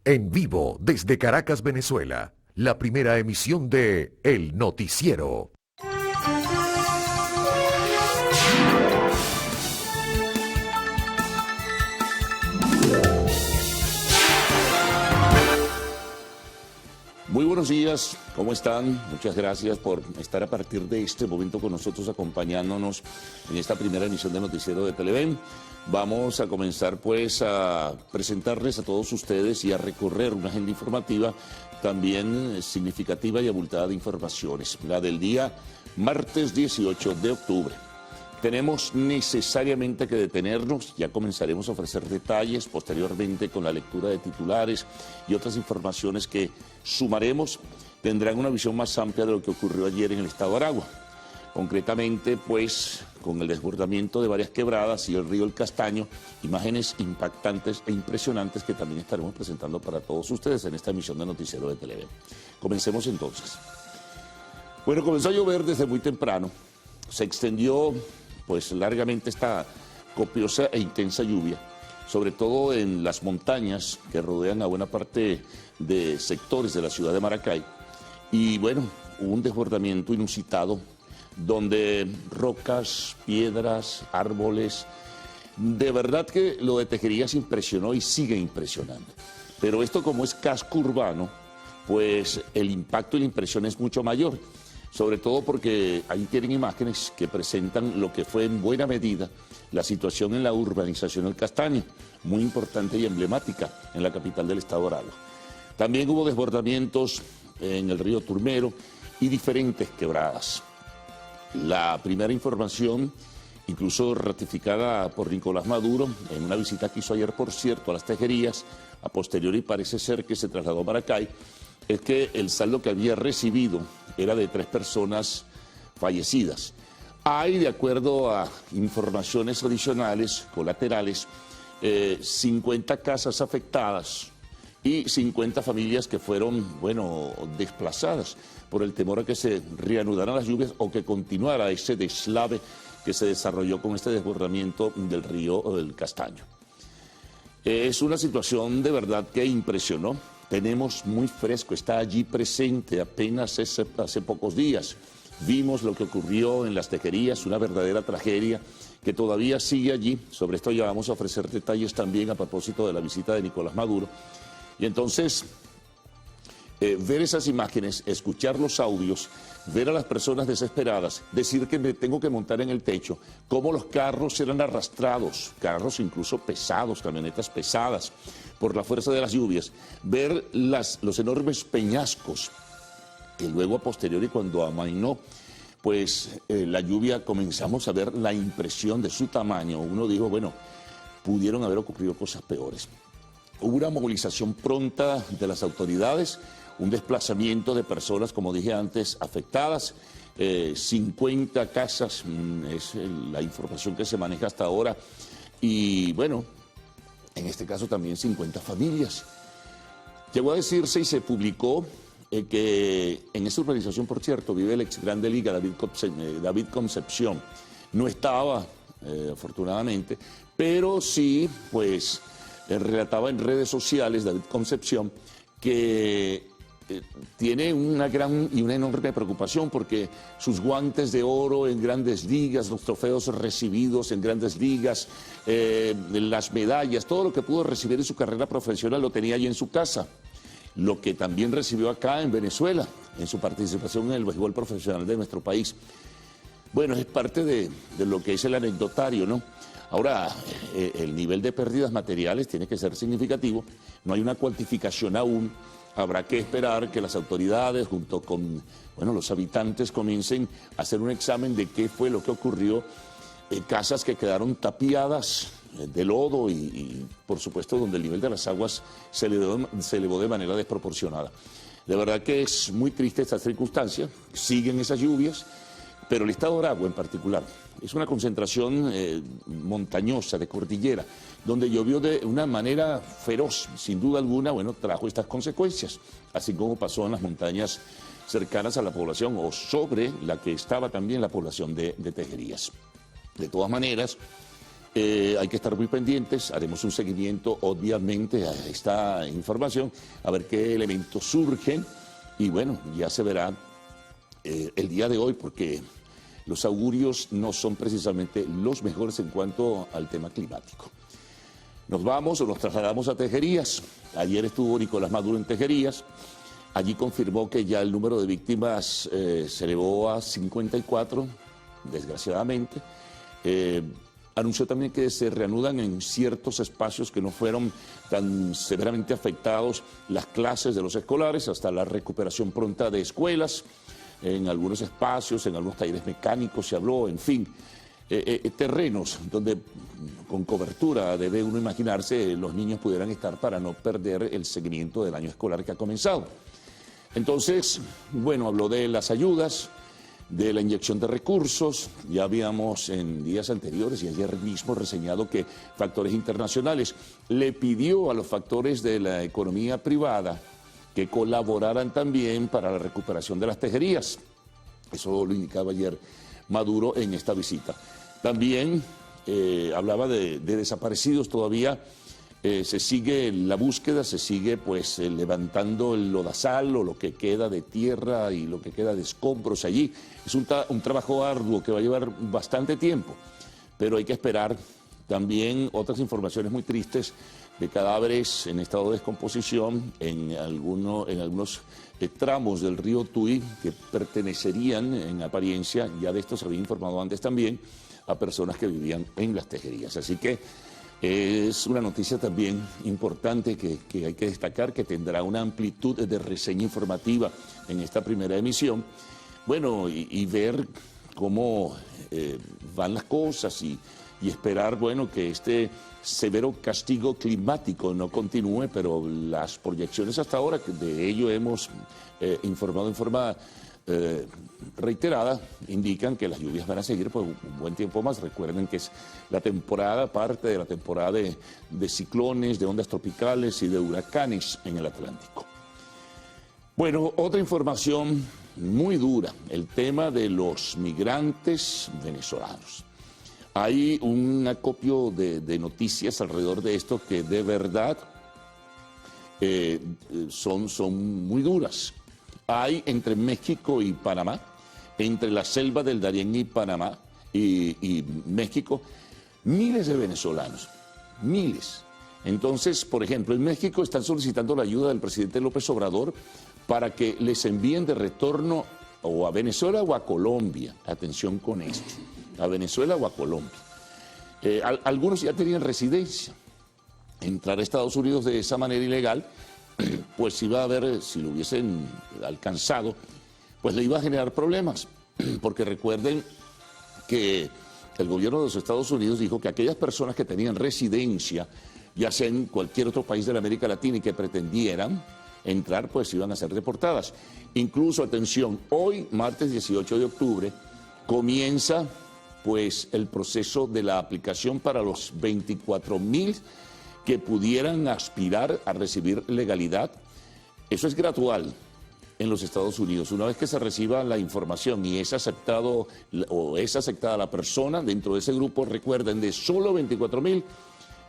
En vivo desde Caracas, Venezuela, la primera emisión de El Noticiero. Muy buenos días, ¿cómo están? Muchas gracias por estar a partir de este momento con nosotros acompañándonos en esta primera emisión de Noticiero de Televen. Vamos a comenzar pues a presentarles a todos ustedes y a recorrer una agenda informativa también significativa y abultada de informaciones. La del día martes 18 de octubre. Tenemos necesariamente que detenernos, ya comenzaremos a ofrecer detalles posteriormente con la lectura de titulares y otras informaciones que sumaremos, tendrán una visión más amplia de lo que ocurrió ayer en el estado de Aragua. Concretamente, pues, con el desbordamiento de varias quebradas y el río El Castaño, imágenes impactantes e impresionantes que también estaremos presentando para todos ustedes en esta emisión de Noticiero de Televen. Comencemos entonces. Bueno, comenzó a llover desde muy temprano, se extendió pues largamente esta copiosa e intensa lluvia, sobre todo en las montañas que rodean a buena parte de sectores de la ciudad de Maracay. Y bueno, hubo un desbordamiento inusitado donde rocas, piedras, árboles, de verdad que lo de Tejerías impresionó y sigue impresionando. Pero esto, como es casco urbano, pues el impacto y la impresión es mucho mayor. Sobre todo porque ahí tienen imágenes que presentan lo que fue en buena medida la situación en la urbanización El Castaño, muy importante y emblemática en la capital del estado de Aragua. También hubo desbordamientos en el río Turmero y diferentes quebradas. La primera información, incluso ratificada por Nicolás Maduro, en una visita que hizo ayer, por cierto, a las Tejerías, a posteriori parece ser que se trasladó a Maracay, es que el saldo que había recibido era de 3 personas fallecidas. Hay, de acuerdo a informaciones adicionales, colaterales, 50 casas afectadas y 50 familias que fueron, bueno, desplazadas por el temor a que se reanudaran las lluvias o que continuara ese deslave que se desarrolló con este desbordamiento del río del Castaño. Es una situación de verdad que impresionó. Tenemos muy fresco, está allí presente apenas hace pocos días. Vimos lo que ocurrió en las Tejerías, una verdadera tragedia que todavía sigue allí. Sobre esto ya vamos a ofrecer detalles también a propósito de la visita de Nicolás Maduro. Y entonces, ver esas imágenes, escuchar los audios, ver a las personas desesperadas, decir que me tengo que montar en el techo, cómo los carros eran arrastrados, carros incluso pesados, camionetas pesadas, por la fuerza de las lluvias, ver los enormes peñascos, que luego a posteriori cuando amainó, pues la lluvia, comenzamos a ver la impresión de su tamaño. Uno dijo, bueno, pudieron haber ocurrido cosas peores. Hubo una movilización pronta de las autoridades, un desplazamiento de personas, como dije antes, afectadas, 50 casas, es la información que se maneja hasta ahora, y bueno, en este caso también 50 familias. Llegó a decirse y se publicó que en esa urbanización, por cierto, vive el ex Grande Liga, David Concepción. No estaba, afortunadamente, pero sí, pues, relataba en redes sociales David Concepción que tiene una gran y una enorme preocupación porque sus guantes de oro en Grandes Ligas, los trofeos recibidos en Grandes Ligas, las medallas, todo lo que pudo recibir en su carrera profesional lo tenía allí en su casa. Lo que también recibió acá en Venezuela, en su participación en el béisbol profesional de nuestro país. Bueno, es parte de lo que es el anecdotario, ¿no? Ahora, el nivel de pérdidas materiales tiene que ser significativo, no hay una cuantificación aún. Habrá que esperar que las autoridades, junto con los habitantes, comiencen a hacer un examen de qué fue lo que ocurrió. Casas que quedaron tapiadas de lodo y, por supuesto, donde el nivel de las aguas se elevó de manera desproporcionada. De verdad que es muy triste esta circunstancia. Siguen esas lluvias, pero el estado de Aragua en particular es una concentración montañosa, de cordillera, donde llovió de una manera feroz. Sin duda alguna, trajo estas consecuencias, así como pasó en las montañas cercanas a la población o sobre la que estaba también la población de Tejerías. De todas maneras, Hay que estar muy pendientes, haremos un seguimiento obviamente a esta información, a ver qué elementos surgen y bueno, ya se verá el día de hoy porque los augurios no son precisamente los mejores en cuanto al tema climático. Nos vamos o nos trasladamos a Tejerías. Ayer estuvo Nicolás Maduro en Tejerías. Allí confirmó que ya el número de víctimas se elevó a 54, desgraciadamente. Anunció también que se reanudan en ciertos espacios que no fueron tan severamente afectados las clases de los escolares, hasta la recuperación pronta de escuelas, en algunos espacios, en algunos talleres mecánicos se habló, en fin, terrenos donde con cobertura debe uno imaginarse los niños pudieran estar para no perder el seguimiento del año escolar que ha comenzado. Entonces, bueno, habló de las ayudas, de la inyección de recursos. Ya habíamos en días anteriores y ayer mismo reseñado que factores internacionales le pidió a los factores de la economía privada que colaboraran también para la recuperación de las tejerías. Eso lo indicaba ayer Maduro en esta visita. También hablaba de desaparecidos todavía. Se sigue la búsqueda, se sigue pues levantando el lodazal o lo que queda de tierra y lo que queda de escombros allí. Es un trabajo arduo que va a llevar bastante tiempo, pero hay que esperar. También otras informaciones muy tristes de cadáveres en estado de descomposición en algunos tramos del río Tuy que pertenecerían en apariencia, ya de esto se había informado antes también, a personas que vivían en las tejerías. Así que es una noticia también importante que hay que destacar, que tendrá una amplitud de reseña informativa en esta primera emisión. Bueno, y ver cómo van las cosas y esperar, bueno, que este severo castigo climático no continúe, pero las proyecciones hasta ahora, que de ello hemos informado en forma reiterada, indican que las lluvias van a seguir por un buen tiempo más. Recuerden que es la temporada, parte de la temporada de ciclones, de ondas tropicales y de huracanes en el Atlántico. Bueno, otra información muy dura, el tema de los migrantes venezolanos. Hay un acopio de noticias alrededor de esto que de verdad son muy duras. Hay entre México y Panamá, entre la selva del Darién y Panamá y México, miles de venezolanos, miles. Entonces, por ejemplo, en México están solicitando la ayuda del presidente López Obrador para que les envíen de retorno o a Venezuela o a Colombia. Atención con esto, a Venezuela o a Colombia. Algunos ya tenían residencia. Entrar a Estados Unidos de esa manera ilegal, pues iba a haber, si lo hubiesen alcanzado, pues le iba a generar problemas. Porque recuerden que el gobierno de los Estados Unidos dijo que aquellas personas que tenían residencia, ya sea en cualquier otro país de la América Latina y que pretendieran entrar, pues iban a ser deportadas. Incluso, atención, hoy, martes 18 de octubre, comienza pues el proceso de la aplicación para los 24,000 que pudieran aspirar a recibir legalidad. Eso es gradual en los Estados Unidos. Una vez que se reciba la información y es aceptado o es aceptada la persona dentro de ese grupo, recuerden, de solo 24,000,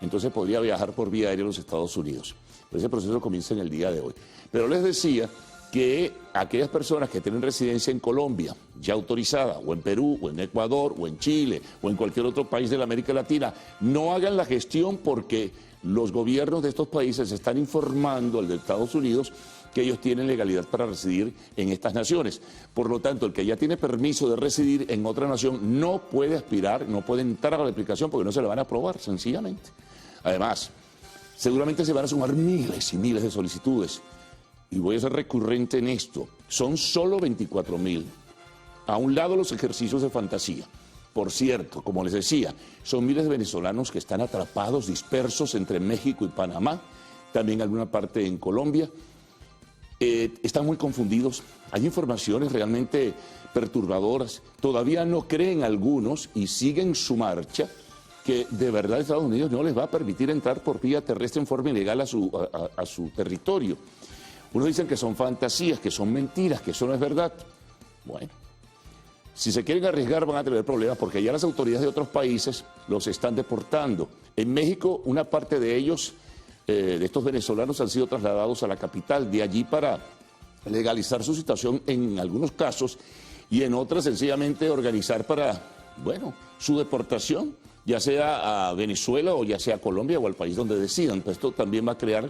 entonces podría viajar por vía aérea a los Estados Unidos. Pero ese proceso comienza en el día de hoy. Pero les decía que aquellas personas que tienen residencia en Colombia, ya autorizada, o en Perú, o en Ecuador, o en Chile, o en cualquier otro país de la América Latina, no hagan la gestión porque los gobiernos de estos países están informando al de Estados Unidos que ellos tienen legalidad para residir en estas naciones. Por lo tanto, el que ya tiene permiso de residir en otra nación no puede aspirar, no puede entrar a la aplicación porque no se le van a aprobar, sencillamente. Además, seguramente se van a sumar miles y miles de solicitudes. Y voy a ser recurrente en esto. Son solo 24,000. A un lado los ejercicios de fantasía. Por cierto, como les decía, son miles de venezolanos que están atrapados, dispersos entre México y Panamá, también alguna parte en Colombia. Están muy confundidos. Hay informaciones realmente perturbadoras. Todavía no creen algunos y siguen su marcha que de verdad Estados Unidos no les va a permitir entrar por vía terrestre en forma ilegal a su territorio. Unos dicen que son fantasías, que son mentiras, que eso no es verdad. Bueno, Si se quieren arriesgar van a tener problemas porque ya las autoridades de otros países los están deportando. En México una parte de ellos, de estos venezolanos, han sido trasladados a la capital, de allí para legalizar su situación en algunos casos y en otras sencillamente organizar para, bueno, su deportación, ya sea a Venezuela o ya sea a Colombia o al país donde decidan. Pues esto también va a crear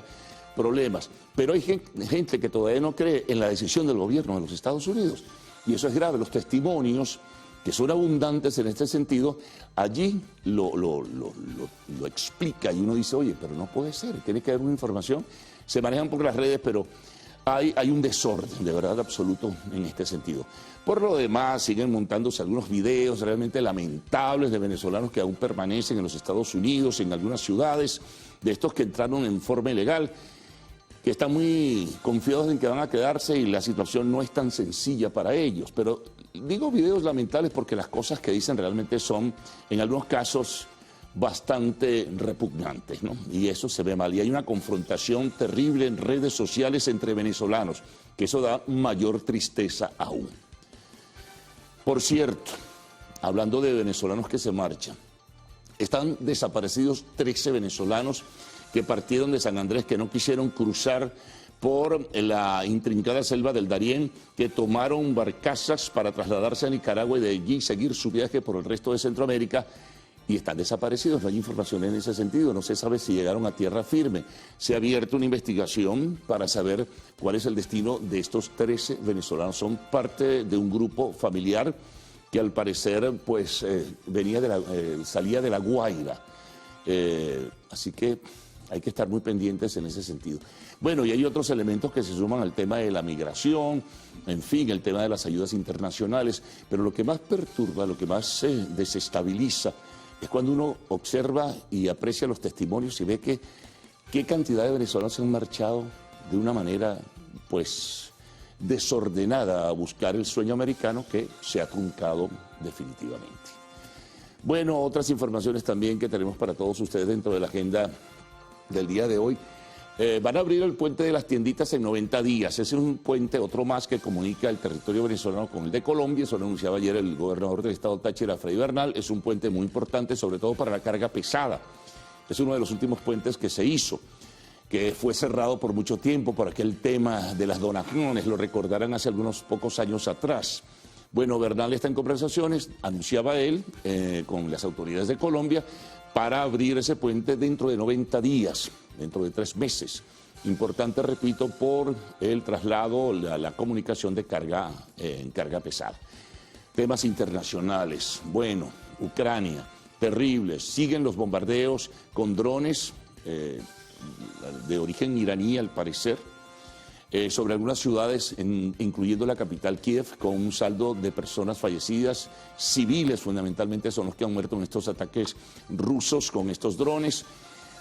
problemas. Pero hay gente que todavía no cree en la decisión del gobierno de los Estados Unidos y eso es grave. Los testimonios, que son abundantes en este sentido, allí lo explica y uno dice, oye, pero no puede ser, tiene que haber una información. Se manejan por las redes, pero hay un desorden de verdad absoluto en este sentido. Por lo demás, siguen montándose algunos videos realmente lamentables de venezolanos que aún permanecen en los Estados Unidos, en algunas ciudades, de estos que entraron en forma ilegal, que están muy confiados en que van a quedarse y la situación no es tan sencilla para ellos. Pero digo videos lamentables porque las cosas que dicen realmente son, en algunos casos, bastante repugnantes, ¿no? Y eso se ve mal. Y hay una confrontación terrible en redes sociales entre venezolanos, que eso da mayor tristeza aún. Por cierto, hablando de venezolanos que se marchan, están desaparecidos 13 venezolanos que partieron de San Andrés, que no quisieron cruzar por la intrincada selva del Darién, que tomaron barcazas para trasladarse a Nicaragua y de allí seguir su viaje por el resto de Centroamérica, y están desaparecidos. No hay información en ese sentido, no se sabe si llegaron a tierra firme. Se ha abierto una investigación para saber cuál es el destino de estos 13 venezolanos. Son parte de un grupo familiar que al parecer pues salía de La Guaira. Así que hay que estar muy pendientes en ese sentido. Bueno, y hay otros elementos que se suman al tema de la migración, en fin, el tema de las ayudas internacionales, pero lo que más perturba, lo que más desestabiliza, es cuando uno observa y aprecia los testimonios y ve que qué cantidad de venezolanos se han marchado de una manera, pues, desordenada a buscar el sueño americano que se ha truncado definitivamente. Bueno, otras informaciones también que tenemos para todos ustedes dentro de la agenda del día de hoy. Van a abrir el puente de las tienditas en 90 días. Ese es un puente, otro más, que comunica el territorio venezolano con el de Colombia. Eso lo anunciaba ayer el gobernador del estado Táchira, Freddy Bernal. Es un puente muy importante, sobre todo para la carga pesada. Es uno de los últimos puentes que se hizo, que fue cerrado por mucho tiempo por aquel tema de las donaciones, lo recordarán hace algunos pocos años atrás. Bueno, Bernal está en conversaciones, anunciaba él, con las autoridades de Colombia, para abrir ese puente dentro de 90 días, dentro de 3 meses. Importante, repito, por el traslado, la comunicación de carga en carga pesada. Temas internacionales, bueno, Ucrania, terribles, siguen los bombardeos con drones de origen iraní al parecer, sobre algunas ciudades, incluyendo la capital Kiev, con un saldo de personas fallecidas, civiles fundamentalmente son los que han muerto en estos ataques rusos con estos drones.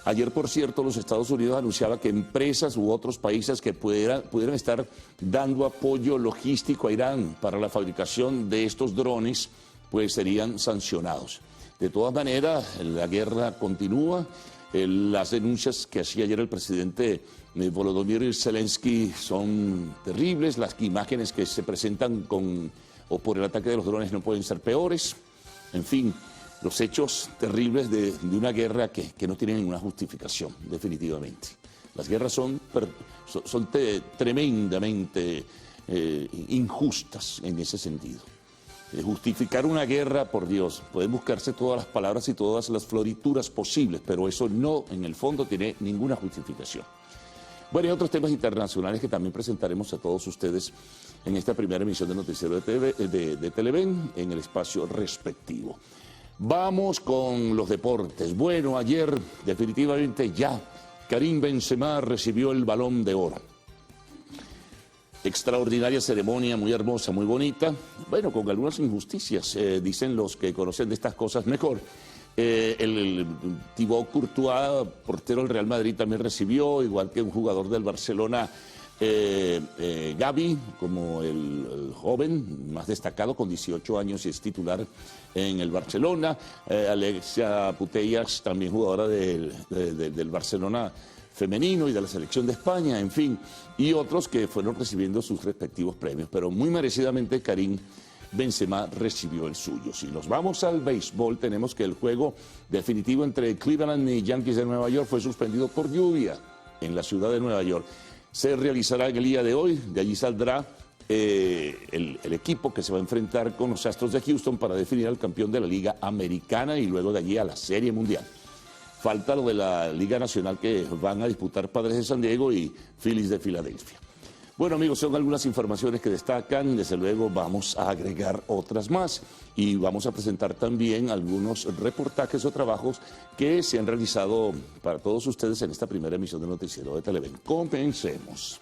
Ayer, por cierto, los Estados Unidos anunciaba que empresas u otros países que pudieran estar dando apoyo logístico a Irán para la fabricación de estos drones, pues serían sancionados. De todas maneras, la guerra continúa. Las denuncias que hacía ayer el presidente Volodymyr Zelensky son terribles. Las imágenes que se presentan o por el ataque de los drones no pueden ser peores. En fin, los hechos terribles de una guerra que no tienen ninguna justificación, definitivamente. Las guerras son tremendamente injustas en ese sentido. Justificar una guerra, por Dios, pueden buscarse todas las palabras y todas las florituras posibles, pero eso no, en el fondo, tiene ninguna justificación. Bueno, y otros temas internacionales que también presentaremos a todos ustedes en esta primera emisión de Noticiero de Televen, en el espacio respectivo. Vamos con los deportes. Bueno, ayer definitivamente ya Karim Benzema recibió el Balón de Oro. Extraordinaria ceremonia, muy hermosa, muy bonita. Bueno, con algunas injusticias, dicen los que conocen de estas cosas mejor. El Thibaut Courtois, portero del Real Madrid, también recibió, igual que un jugador del Barcelona, Gavi, como el joven más destacado, con 18 años y es titular en el Barcelona. Alexia Putellas, también jugadora del Barcelona femenino y de la selección de España, en fin, y otros que fueron recibiendo sus respectivos premios, pero muy merecidamente Karim Benzema recibió el suyo. Si nos vamos al béisbol, tenemos que el juego definitivo entre Cleveland y Yankees de Nueva York fue suspendido por lluvia en la ciudad de Nueva York. Se realizará en el día de hoy, de allí saldrá el equipo que se va a enfrentar con los Astros de Houston para definir al campeón de la Liga Americana y luego de allí a la Serie Mundial. Falta lo de la Liga Nacional que van a disputar Padres de San Diego y Phillies de Filadelfia. Bueno, amigos, son algunas informaciones que destacan. Desde luego vamos a agregar otras más y vamos a presentar también algunos reportajes o trabajos que se han realizado para todos ustedes en esta primera emisión del Noticiero de Televen. Comencemos.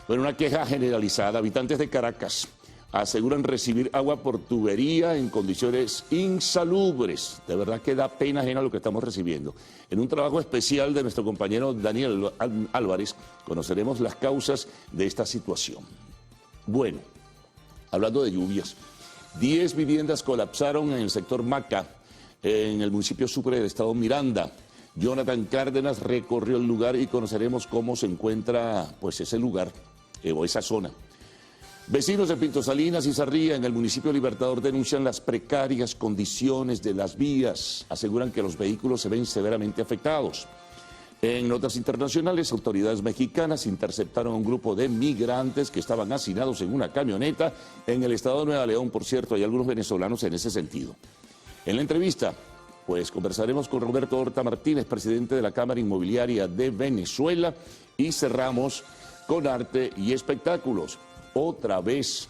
Bueno, una queja generalizada. Habitantes de Caracas aseguran recibir agua por tubería en condiciones insalubres. De verdad que da pena ajena lo que estamos recibiendo. En un trabajo especial de nuestro compañero Daniel Álvarez, conoceremos las causas de esta situación. Bueno, hablando de lluvias, 10 viviendas colapsaron en el sector Maca, en el municipio Sucre del estado Miranda. Jonathan Cárdenas recorrió el lugar y conoceremos cómo se encuentra pues, ese lugar o esa zona. Vecinos de Pinto Salinas y Sarría en el municipio Libertador denuncian las precarias condiciones de las vías. Aseguran que los vehículos se ven severamente afectados. En notas internacionales, autoridades mexicanas interceptaron a un grupo de migrantes que estaban hacinados en una camioneta en el estado de Nueva León. Por cierto, hay algunos venezolanos en ese sentido. En la entrevista, pues conversaremos con Roberto Horta Martínez, presidente de la Cámara Inmobiliaria de Venezuela, y cerramos con arte y espectáculos. Otra vez,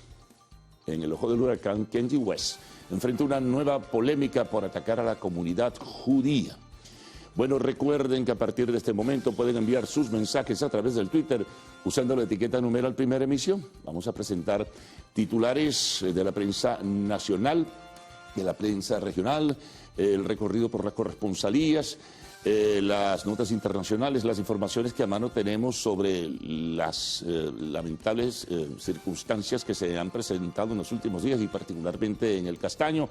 en el ojo del huracán, Kanye West enfrenta una nueva polémica por atacar a la comunidad judía. Bueno, recuerden que a partir de este momento pueden enviar sus mensajes a través del Twitter usando la etiqueta numeral Primera Emisión. Vamos a presentar titulares de la prensa nacional, de la prensa regional, el recorrido por las corresponsalías, las notas internacionales, las informaciones que a mano tenemos sobre las lamentables circunstancias que se han presentado en los últimos días y particularmente en el Castaño,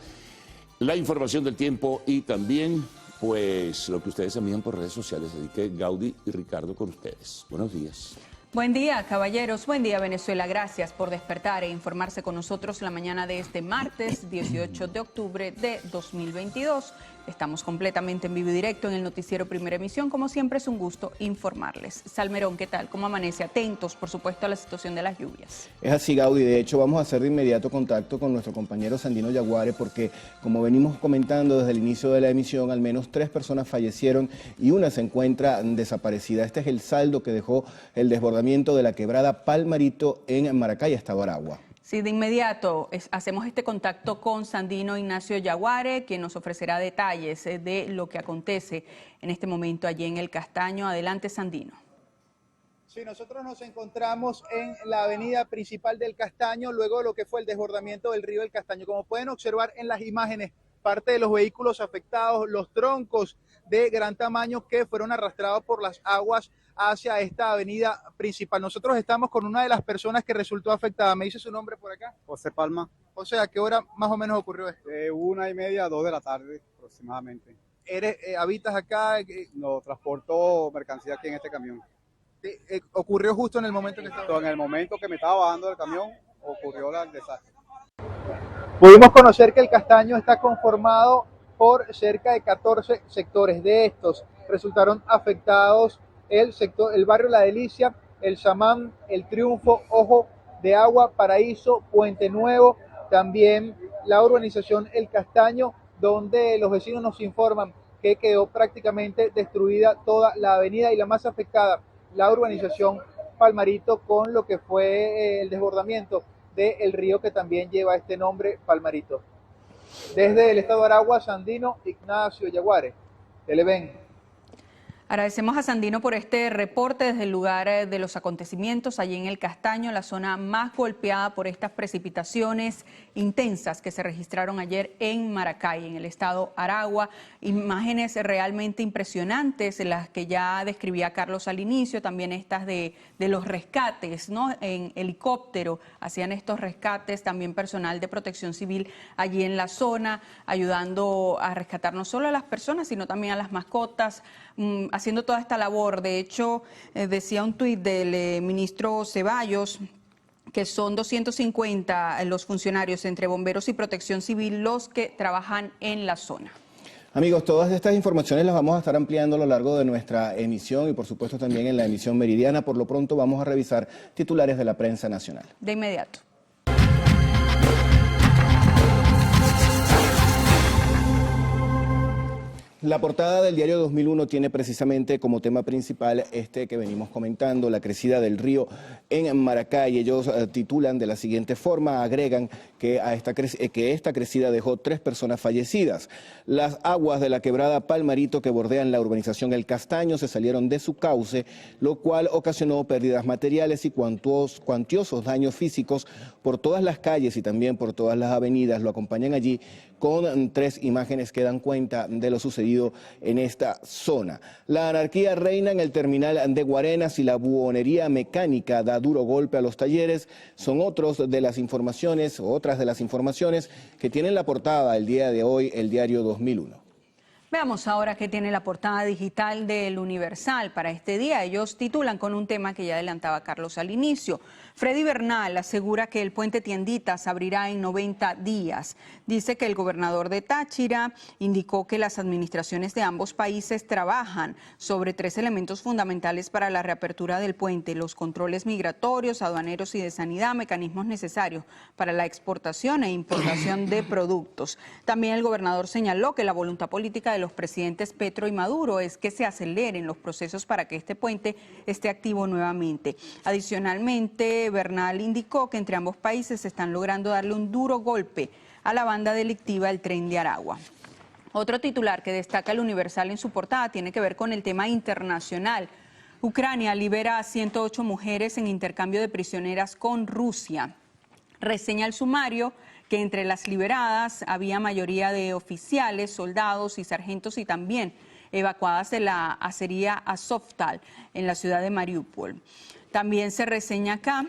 la información del tiempo y también pues lo que ustedes envían por redes sociales. Así que Gaudi y Ricardo con ustedes. Buenos días. Buen día, caballeros. Buen día, Venezuela. Gracias por despertar e informarse con nosotros la mañana de este martes 18 de octubre de 2022. Estamos completamente en vivo y directo en el noticiero Primera Emisión. Como siempre, es un gusto informarles. Salmerón, ¿qué tal? ¿Cómo amanece? Atentos, por supuesto, a la situación de las lluvias. Es así, Gaudi. De hecho, vamos a hacer de inmediato contacto con nuestro compañero Sandino Yaguare porque, como venimos comentando desde el inicio de la emisión, al menos 3 personas fallecieron y una se encuentra desaparecida. Este es el saldo que dejó el desbordamiento de la quebrada Palmarito en Maracay, estado Aragua. Sí, de inmediato hacemos este contacto con Sandino Ignacio Yaguare, quien nos ofrecerá detalles de lo que acontece en este momento allí en el Castaño. Adelante, Sandino. Sí, nosotros nos encontramos en la avenida principal del Castaño, luego de lo que fue el desbordamiento del río del Castaño. Como pueden observar en las imágenes, parte de los vehículos afectados, los troncos de gran tamaño que fueron arrastrados por las aguas hacia esta avenida principal. Nosotros estamos con una de las personas que resultó afectada. ¿Me dice su nombre por acá? José Palma. José, ¿a qué hora más o menos ocurrió esto? 1:30, 2 de la tarde aproximadamente. ¿Habitas acá? No, transporto mercancía aquí en este camión. ¿Ocurrió justo en el momento que estaba? En el momento que me estaba bajando del camión, ocurrió el desastre. Pudimos conocer que el Castaño está conformado por cerca de 14 sectores. De estos resultaron afectados el barrio La Delicia, el Samán, el Triunfo, Ojo de Agua, Paraíso, Puente Nuevo, también la urbanización El Castaño, donde los vecinos nos informan que quedó prácticamente destruida toda la avenida y la más afectada, la urbanización Palmarito, con lo que fue el desbordamiento del río que también lleva este nombre, Palmarito. Desde el estado de Aragua, Sandino Ignacio Yaguare, Televen. Agradecemos a Sandino por este reporte desde el lugar de los acontecimientos allí en el Castaño, la zona más golpeada por estas precipitaciones intensas que se registraron ayer en Maracay, en el estado Aragua. Imágenes realmente impresionantes, las que ya describía Carlos al inicio, también estas de los rescates, ¿no? En helicóptero hacían estos rescates, también personal de protección civil allí en la zona, ayudando a rescatar no solo a las personas, sino también a las mascotas, haciendo toda esta labor. De hecho, decía un tuit del ministro Ceballos que son 250 los funcionarios entre bomberos y protección civil los que trabajan en la zona. Amigos, todas estas informaciones las vamos a estar ampliando a lo largo de nuestra emisión y por supuesto también en la emisión meridiana. Por lo pronto vamos a revisar titulares de la prensa nacional. De inmediato. La portada del diario 2001 tiene precisamente como tema principal este que venimos comentando, la crecida del río en Maracay. Ellos titulan de la siguiente forma, agregan que esta crecida dejó 3 personas fallecidas. Las aguas de la quebrada Palmarito que bordean la urbanización El Castaño se salieron de su cauce, lo cual ocasionó pérdidas materiales y cuantiosos daños físicos por todas las calles y también por todas las avenidas. Lo acompañan allí con 3 imágenes que dan cuenta de lo sucedido en esta zona. La anarquía reina en el terminal de Guarenas y la buhonería mecánica da duro golpe a los talleres. Son otras de las informaciones que tienen la portada el día de hoy, el diario 2001. Veamos ahora qué tiene la portada digital del Universal para este día. Ellos titulan con un tema que ya adelantaba Carlos al inicio. Freddy Bernal asegura que el puente Tienditas abrirá en 90 días. Dice que el gobernador de Táchira indicó que las administraciones de ambos países trabajan sobre 3 elementos fundamentales para la reapertura del puente: los controles migratorios, aduaneros y de sanidad, mecanismos necesarios para la exportación e importación de productos. También el gobernador señaló que la voluntad política de los presidentes Petro y Maduro es que se aceleren los procesos para que este puente esté activo nuevamente. Adicionalmente, Bernal indicó que entre ambos países se están logrando darle un duro golpe a la banda delictiva del Tren de Aragua. Otro titular que destaca el Universal en su portada tiene que ver con el tema internacional. Ucrania libera a 108 mujeres en intercambio de prisioneras con Rusia. Reseña el sumario que entre las liberadas había mayoría de oficiales, soldados y sargentos y también evacuadas de la acería Azovstal en la ciudad de Mariupol. También se reseña acá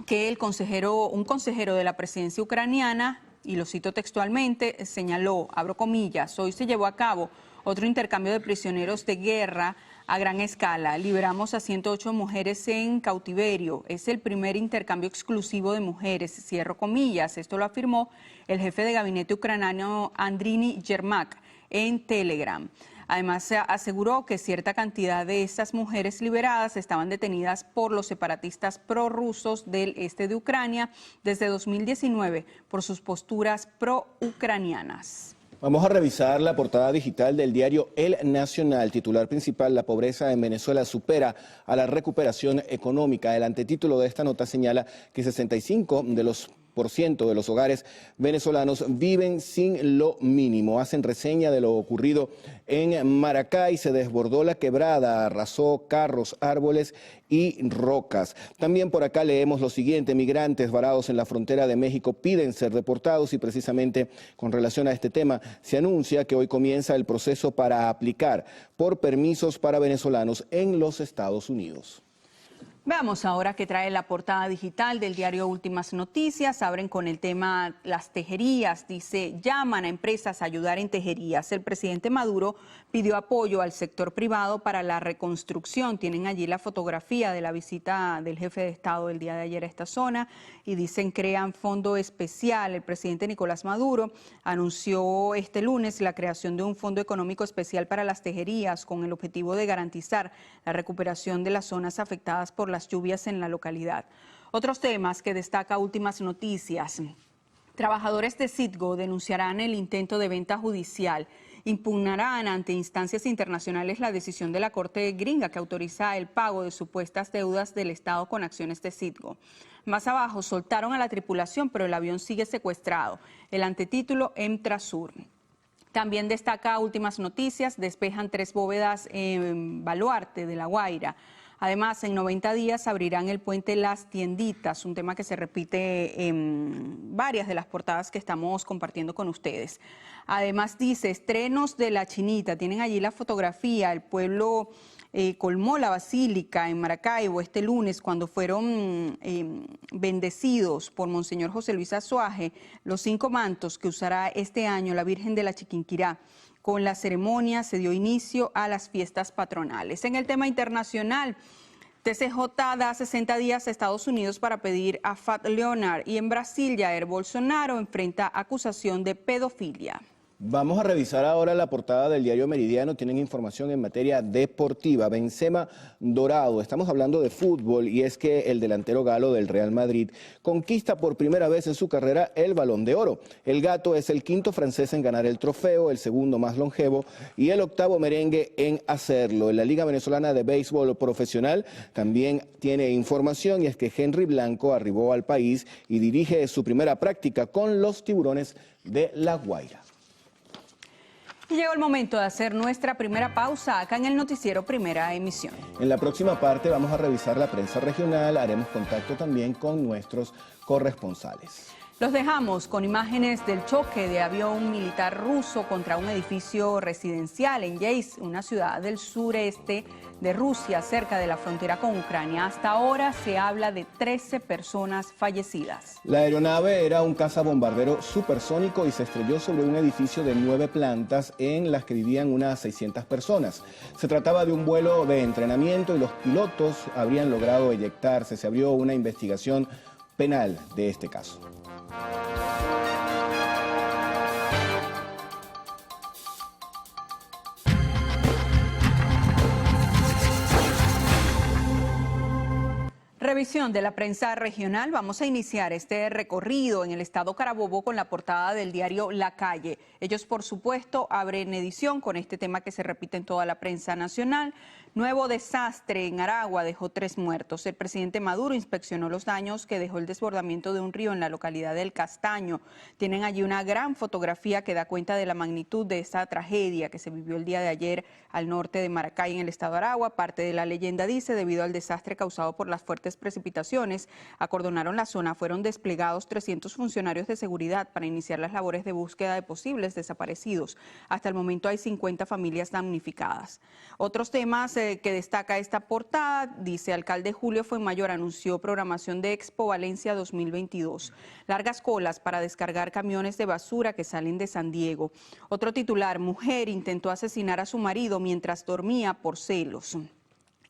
que un consejero de la presidencia ucraniana, y lo cito textualmente, señaló, abro comillas, hoy se llevó a cabo otro intercambio de prisioneros de guerra a gran escala. Liberamos a 108 mujeres en cautiverio. Es el primer intercambio exclusivo de mujeres, cierro comillas. Esto lo afirmó el jefe de gabinete ucraniano Andriy Yermak en Telegram. Además, se aseguró que cierta cantidad de estas mujeres liberadas estaban detenidas por los separatistas prorrusos del este de Ucrania desde 2019 por sus posturas pro-ucranianas. Vamos a revisar la portada digital del diario El Nacional. Titular principal: la pobreza en Venezuela supera a la recuperación económica. El antetítulo de esta nota señala que 65% de los hogares venezolanos viven sin lo mínimo. Hacen reseña de lo ocurrido en Maracay. Se desbordó la quebrada, arrasó carros, árboles y rocas. También por acá leemos lo siguiente: migrantes varados en la frontera de México piden ser deportados, y precisamente con relación a este tema se anuncia que hoy comienza el proceso para aplicar por permisos para venezolanos en los Estados Unidos. Veamos ahora qué trae la portada digital del diario Últimas Noticias. Abren con el tema las tejerías. Dice, llaman a empresas a ayudar en tejerías. El presidente Maduro pidió apoyo al sector privado para la reconstrucción. Tienen allí la fotografía de la visita del jefe de Estado el día de ayer a esta zona y dicen crean fondo especial. El presidente Nicolás Maduro anunció este lunes la creación de un fondo económico especial para las tejerías con el objetivo de garantizar la recuperación de las zonas afectadas por las lluvias en la localidad. Otros temas que destaca Últimas Noticias. Trabajadores de Citgo denunciarán el intento de venta judicial. Impugnarán ante instancias internacionales la decisión de la Corte gringa que autoriza el pago de supuestas deudas del Estado con acciones de Citgo. Más abajo, soltaron a la tripulación, pero el avión sigue secuestrado. El antetítulo, Emtrasur. También destaca Últimas Noticias, despejan 3 bóvedas en Baluarte de La Guaira. Además, en 90 días abrirán el puente Las Tienditas, un tema que se repite en varias de las portadas que estamos compartiendo con ustedes. Además dice, estrenos de La Chinita, tienen allí la fotografía, el pueblo colmó la basílica en Maracaibo este lunes cuando fueron bendecidos por Monseñor José Luis Azuaje los 5 mantos que usará este año la Virgen de la Chiquinquirá. Con la ceremonia se dio inicio a las fiestas patronales. En el tema internacional, TCJ da 60 días a Estados Unidos para pedir a Fat Leonard y en Brasil Jair Bolsonaro enfrenta acusación de pedofilia. Vamos a revisar ahora la portada del diario Meridiano. Tienen información en materia deportiva. Benzema dorado. Estamos hablando de fútbol y es que el delantero galo del Real Madrid conquista por primera vez en su carrera el Balón de Oro. El gato es el quinto francés en ganar el trofeo, el segundo más longevo y el octavo merengue en hacerlo. En la Liga Venezolana de Béisbol Profesional también tiene información y es que Henry Blanco arribó al país y dirige su primera práctica con los Tiburones de La Guaira. Y llegó el momento de hacer nuestra primera pausa acá en el noticiero Primera Emisión. En la próxima parte vamos a revisar la prensa regional, haremos contacto también con nuestros corresponsales. Los dejamos con imágenes del choque de avión militar ruso contra un edificio residencial en Yeisk, una ciudad del sureste de Rusia, cerca de la frontera con Ucrania. Hasta ahora se habla de 13 personas fallecidas. La aeronave era un cazabombardero supersónico y se estrelló sobre un edificio de 9 plantas en las que vivían unas 600 personas. Se trataba de un vuelo de entrenamiento y los pilotos habrían logrado eyectarse. Se abrió una investigación penal de este caso. Revisión de la prensa regional. Vamos a iniciar este recorrido en el estado Carabobo con la portada del diario La Calle. Ellos, por supuesto, abren edición con este tema que se repite en toda la prensa nacional. Nuevo desastre en Aragua dejó 3 muertos. El presidente Maduro inspeccionó los daños que dejó el desbordamiento de un río en la localidad del Castaño. Tienen allí una gran fotografía que da cuenta de la magnitud de esta tragedia que se vivió el día de ayer al norte de Maracay, en el estado de Aragua. Parte de la leyenda dice, debido al desastre causado por las fuertes precipitaciones, acordonaron la zona. Fueron desplegados 300 funcionarios de seguridad para iniciar las labores de búsqueda de posibles desaparecidos. Hasta el momento hay 50 familias damnificadas. Otros temas que destaca esta portada, dice: alcalde Julio Fuenmayor anunció programación de Expo Valencia 2022. Largas colas para descargar camiones de basura que salen de San Diego. Otro titular: mujer intentó asesinar a su marido mientras dormía por celos.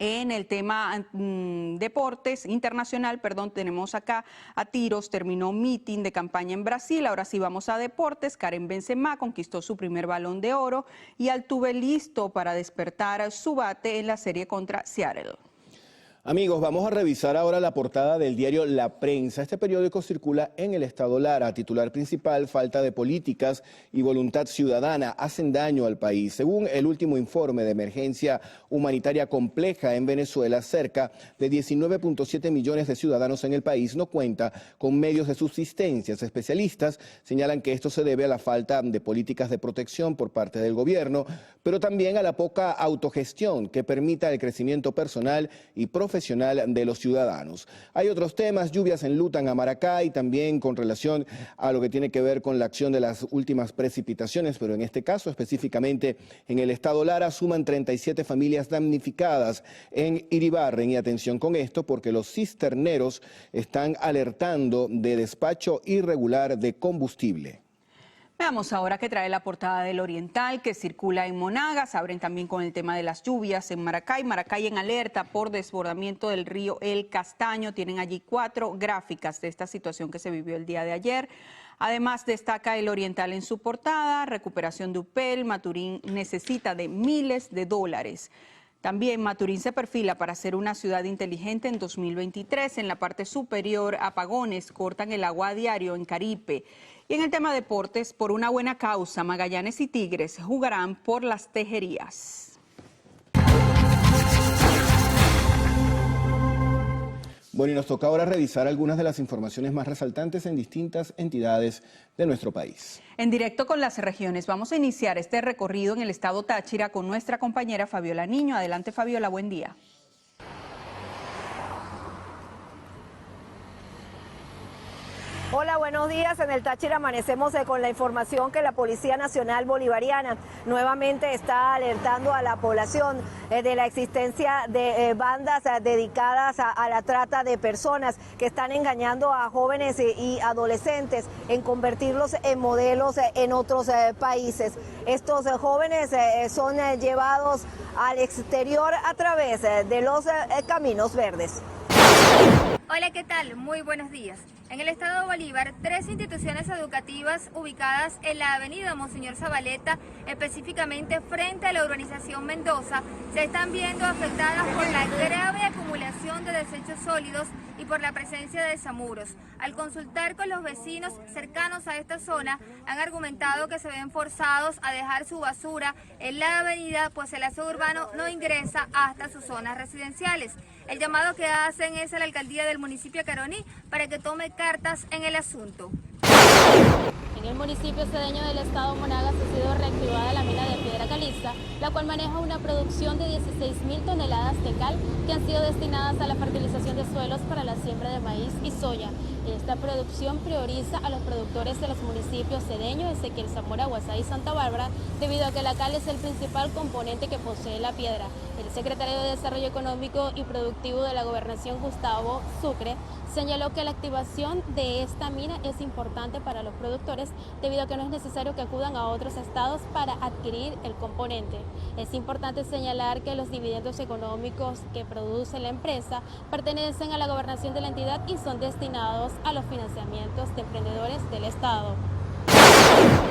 En el tema deportes internacional, tenemos acá a tiros, terminó meeting de campaña en Brasil. Ahora sí vamos a deportes. Karim Benzema conquistó su primer Balón de Oro y Altuve listo para despertar su bate en la serie contra Seattle. Amigos, vamos a revisar ahora la portada del diario La Prensa. Este periódico circula en el estado Lara. Titular principal: falta de políticas y voluntad ciudadana hacen daño al país. Según el último informe de emergencia humanitaria compleja en Venezuela, cerca de 19.7 millones de ciudadanos en el país no cuenta con medios de subsistencia. Especialistas señalan que esto se debe a la falta de políticas de protección por parte del gobierno, pero también a la poca autogestión que permita el crecimiento personal y profesional de los ciudadanos. Hay otros temas: lluvias enlutan a Maracay, también con relación a lo que tiene que ver con la acción de las últimas precipitaciones, pero en este caso específicamente en el estado Lara suman 37 familias damnificadas en Iribarren. Y atención con esto, porque los cisterneros están alertando de despacho irregular de combustible. Veamos ahora qué trae la portada del Oriental, que circula en Monagas. Abren también con el tema de las lluvias en Maracay. Maracay en alerta por desbordamiento del río El Castaño. Tienen allí 4 gráficas de esta situación que se vivió el día de ayer. Además, destaca el Oriental en su portada: recuperación de Upel, Maturín necesita de miles de dólares. También Maturín se perfila para ser una ciudad inteligente en 2023. En la parte superior, apagones cortan el agua a diario en Caripe. Y en el tema deportes, por una buena causa, Magallanes y Tigres jugarán por las Tejerías. Bueno, y nos toca ahora revisar algunas de las informaciones más resaltantes en distintas entidades de nuestro país. En directo con las regiones, vamos a iniciar este recorrido en el estado Táchira con nuestra compañera Fabiola Niño. Adelante, Fabiola, buen día. Hola, buenos días. En el Táchira amanecemos con la información que la Policía Nacional Bolivariana nuevamente está alertando a la población de la existencia de bandas dedicadas a la trata de personas que están engañando a jóvenes y adolescentes en convertirlos en modelos en otros países. Estos jóvenes son llevados al exterior a través de los caminos verdes. Hola, ¿qué tal? Muy buenos días. En el estado de Bolívar, 3 instituciones educativas ubicadas en la avenida Monseñor Zabaleta, específicamente frente a la urbanización Mendoza, se están viendo afectadas por la grave acumulación de desechos sólidos y por la presencia de desamuros. Al consultar con los vecinos cercanos a esta zona, han argumentado que se ven forzados a dejar su basura en la avenida, pues el aseo urbano no ingresa hasta sus zonas residenciales. El llamado que hacen es a la alcaldía del municipio de Caroní para que tome cartas en el asunto. En el municipio cedeño del estado Monagas ha sido reactivada la mina de piedra caliza, la cual maneja una producción de 16.000 toneladas de cal que han sido destinadas a la fertilización de suelos para la siembra de maíz y soya. Esta producción prioriza a los productores de los municipios cedeño, Ezequiel Zamora, Guasá y Santa Bárbara, debido a que la cal es el principal componente que posee la piedra. El secretario de Desarrollo Económico y Productivo de la Gobernación, Gustavo Sucre, señaló que la activación de esta mina es importante para los productores debido a que no es necesario que acudan a otros estados para adquirir el componente. Es importante señalar que los dividendos económicos que produce la empresa pertenecen a la gobernación de la entidad y son destinados a los financiamientos de emprendedores del estado.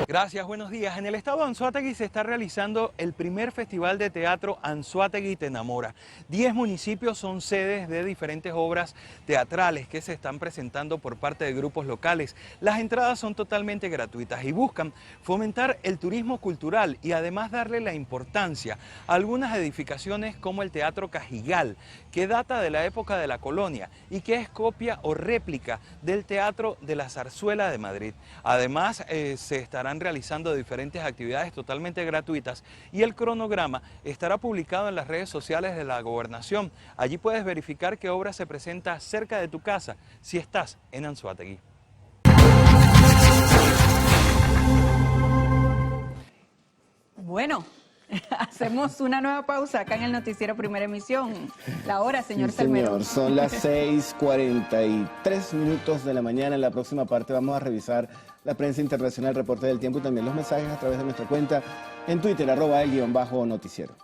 Gracias, buenos días. En el estado de Anzoátegui se está realizando el primer festival de teatro Anzoátegui Te Enamora. 10 municipios son sedes de diferentes obras teatrales que se están presentando por parte de grupos locales. Las entradas son totalmente gratuitas y buscan fomentar el turismo cultural y además darle la importancia a algunas edificaciones como el Teatro Cajigal, que data de la época de la colonia y que es copia o réplica del Teatro de la Zarzuela de Madrid. Además, se estarán realizando diferentes actividades totalmente gratuitas y el cronograma estará publicado en las redes sociales de la Gobernación. Allí puedes verificar qué obra se presenta cerca de tu casa si estás en Anzoátegui. Bueno, hacemos una nueva pausa acá en el noticiero Primera Emisión. La hora, señor Salmerón. Son las 6:43 minutos de la mañana. En la próxima parte vamos a revisar la prensa internacional, reporte del tiempo y también los mensajes a través de nuestra cuenta en Twitter, @el_noticiero.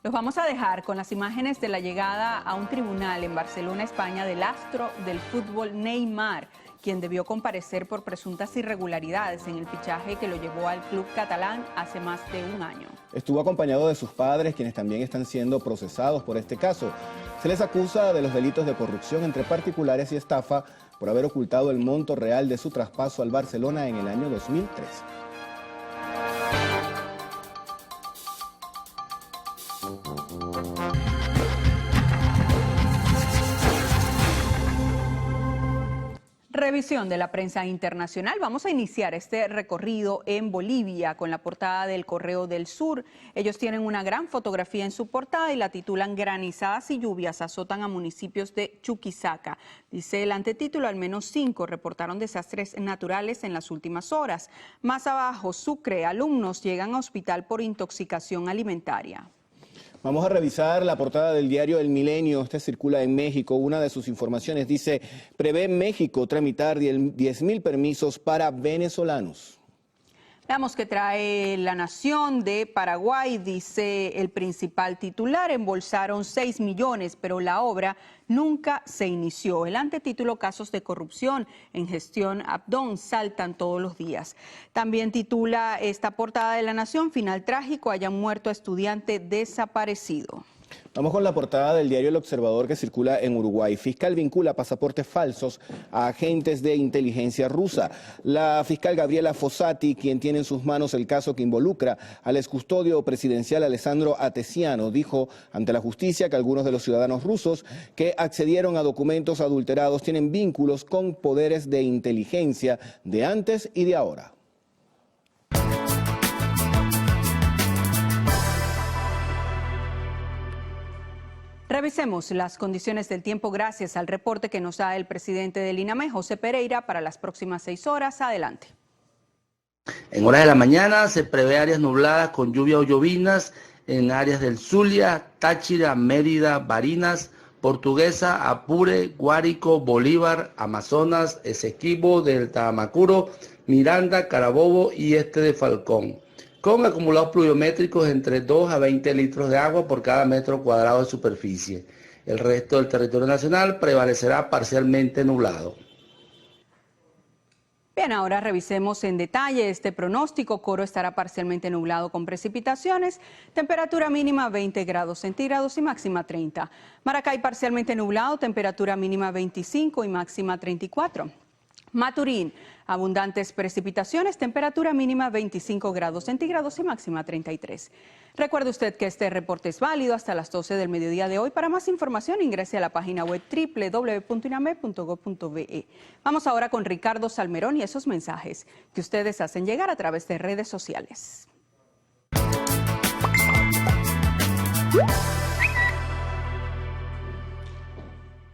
Los vamos a dejar con las imágenes de la llegada a un tribunal en Barcelona, España, del astro del fútbol Neymar, quien debió comparecer por presuntas irregularidades en el fichaje que lo llevó al club catalán hace más de un año. Estuvo acompañado de sus padres, quienes también están siendo procesados por este caso. Se les acusa de los delitos de corrupción entre particulares y estafa por haber ocultado el monto real de su traspaso al Barcelona en el año 2013. Revisión de la prensa internacional. Vamos a iniciar este recorrido en Bolivia con la portada del Correo del Sur. Ellos tienen una gran fotografía en su portada y la titulan "Granizadas y lluvias azotan a municipios de Chuquisaca". Dice el antetítulo: al menos 5 reportaron desastres naturales en las últimas horas. Más abajo, Sucre: alumnos llegan a hospital por intoxicación alimentaria. Vamos a revisar la portada del diario El Milenio. Este circula en México. Una de sus informaciones dice: prevé México tramitar 10.000 permisos para venezolanos. Veamos qué trae La Nación de Paraguay. Dice el principal titular: embolsaron 6 millones, pero la obra nunca se inició. El antetítulo: casos de corrupción en gestión Abdón saltan todos los días. También titula esta portada de La Nación: final trágico, hayan muerto a estudiante desaparecido. Vamos con la portada del diario El Observador, que circula en Uruguay. Fiscal vincula pasaportes falsos a agentes de inteligencia rusa. La fiscal Gabriela Fossati, quien tiene en sus manos el caso que involucra al excustodio presidencial Alessandro Atesiano, dijo ante la justicia que algunos de los ciudadanos rusos que accedieron a documentos adulterados tienen vínculos con poderes de inteligencia de antes y de ahora. Revisemos las condiciones del tiempo gracias al reporte que nos da el presidente del INAME, José Pereira, para las próximas 6 horas. Adelante. En horas de la mañana se prevé áreas nubladas con lluvia o llovinas en áreas del Zulia, Táchira, Mérida, Barinas, Portuguesa, Apure, Guárico, Bolívar, Amazonas, Esequibo, Delta Amacuro, Miranda, Carabobo y este de Falcón, con acumulados pluviométricos entre 2 a 20 litros de agua por cada metro cuadrado de superficie. El resto del territorio nacional prevalecerá parcialmente nublado. Bien, ahora revisemos en detalle este pronóstico. Coro estará parcialmente nublado con precipitaciones, temperatura mínima 20 grados centígrados y máxima 30. Maracay parcialmente nublado, temperatura mínima 25 y máxima 34. Maturín, abundantes precipitaciones, temperatura mínima 25 grados centígrados y máxima 33. Recuerde usted que este reporte es válido hasta las 12 del mediodía de hoy. Para más información ingrese a la página web www.iname.gov.be. Vamos ahora con Ricardo Salmerón y esos mensajes que ustedes hacen llegar a través de redes sociales.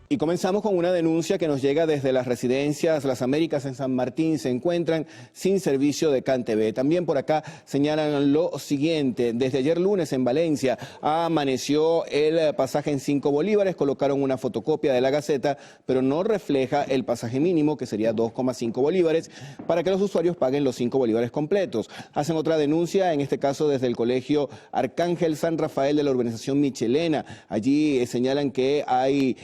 Y comenzamos con una denuncia que nos llega desde las residencias Las Américas en San Martín. Se encuentran sin servicio de CanTV. También por acá señalan lo siguiente. Desde ayer lunes en Valencia amaneció el pasaje en 5 bolívares. Colocaron una fotocopia de la Gaceta, pero no refleja el pasaje mínimo, que sería 2,5 bolívares, para que los usuarios paguen los 5 bolívares completos. Hacen otra denuncia, en este caso desde el colegio Arcángel San Rafael de la urbanización Michelena. Allí señalan que hay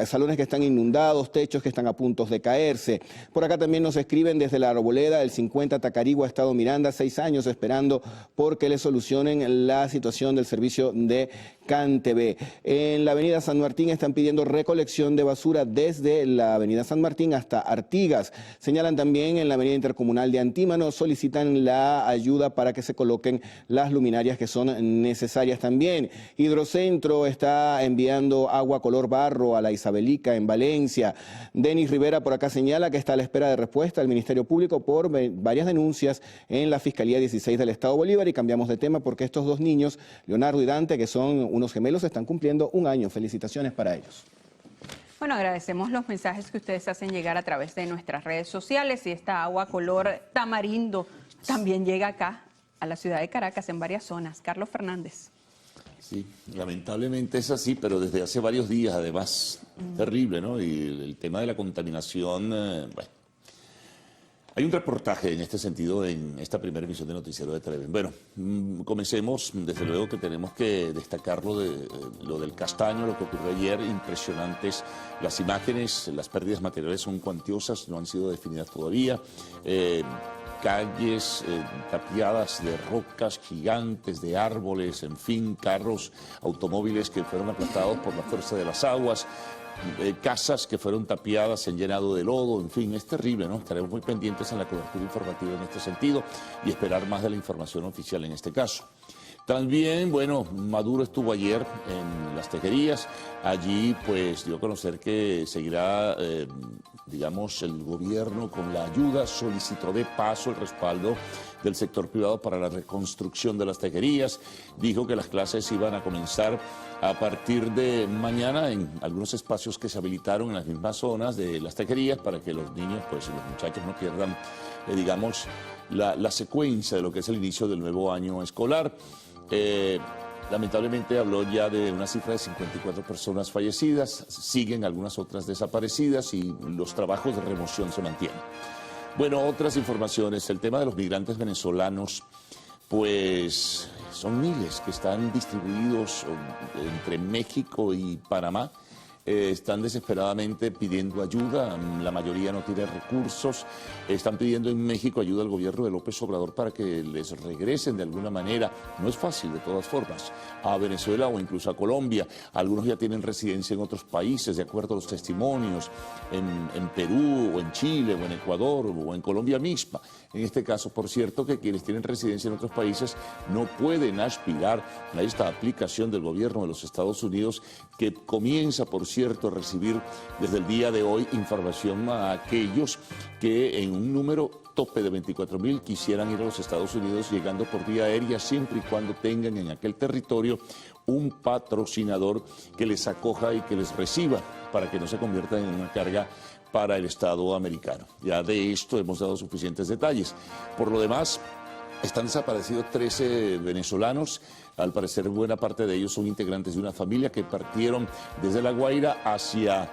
salones que están inundados, techos que están a punto de caerse. Por acá también nos escriben desde la Arboleda, el 50 Tacarigua, Estado Miranda, 6 años esperando porque le solucionen la situación del servicio de CanTV. En la avenida San Martín están pidiendo recolección de basura desde la avenida San Martín hasta Artigas. Señalan también en la avenida intercomunal de Antímano, solicitan la ayuda para que se coloquen las luminarias que son necesarias también. Hidrocentro está enviando agua color barro a la Isabelica en Valencia. Denis Rivera por acá señala que está a la espera de respuesta del Ministerio Público por varias denuncias en la Fiscalía 16 del Estado Bolívar. Y cambiamos de tema porque estos dos niños, Leonardo y Dante, que son unos gemelos, están cumpliendo 1 año. Felicitaciones para ellos. Bueno, agradecemos los mensajes que ustedes hacen llegar a través de nuestras redes sociales y esta agua color tamarindo también llega acá a la ciudad de Caracas en varias zonas. Carlos Fernández. Sí, lamentablemente es así, pero desde hace varios días además, terrible, ¿no? Y el tema de la contaminación, bueno. Hay un reportaje en este sentido en esta primera emisión de Noticiero de Televen. Bueno, comencemos, desde luego que tenemos que destacar lo del Castaño, lo que ocurrió ayer, impresionantes las imágenes, las pérdidas materiales son cuantiosas, no han sido definidas todavía. Calles tapiadas de rocas gigantes, de árboles, en fin, carros, automóviles que fueron aplastados por la fuerza de las aguas, casas que fueron tapiadas, se han llenado de lodo, en fin, es terrible, ¿no? Estaremos muy pendientes en la cobertura informativa en este sentido y esperar más de la información oficial en este caso. También, bueno, Maduro estuvo ayer en Las Tejerías, allí pues dio a conocer que seguirá, digamos, el gobierno con la ayuda, solicitó de paso el respaldo del sector privado para la reconstrucción de Las Tejerías, dijo que las clases iban a comenzar a partir de mañana en algunos espacios que se habilitaron en las mismas zonas de Las Tejerías para que los niños, pues los muchachos no pierdan, digamos, la secuencia de lo que es el inicio del nuevo año escolar. Lamentablemente habló ya de una cifra de 54 personas fallecidas, siguen algunas otras desaparecidas y los trabajos de remoción se mantienen. Bueno, otras informaciones, el tema de los migrantes venezolanos, pues son miles que están distribuidos entre México y Panamá. Están desesperadamente pidiendo ayuda, la mayoría no tiene recursos, están pidiendo en México ayuda al gobierno de López Obrador para que les regresen de alguna manera, no es fácil de todas formas, a Venezuela o incluso a Colombia. Algunos ya tienen residencia en otros países, de acuerdo a los testimonios, en Perú o en Chile o en Ecuador o en Colombia misma. En este caso, por cierto, que quienes tienen residencia en otros países no pueden aspirar a esta aplicación del gobierno de los Estados Unidos que comienza, por cierto, cierto, recibir desde el día de hoy información a aquellos que en un número tope de 24.000 quisieran ir a los Estados Unidos llegando por vía aérea, siempre y cuando tengan en aquel territorio un patrocinador que les acoja y que les reciba para que no se conviertan en una carga para el Estado americano. Ya de esto hemos dado suficientes detalles. Por lo demás, están desaparecidos 13 venezolanos. Al parecer, buena parte de ellos son integrantes de una familia que partieron desde La Guaira hacia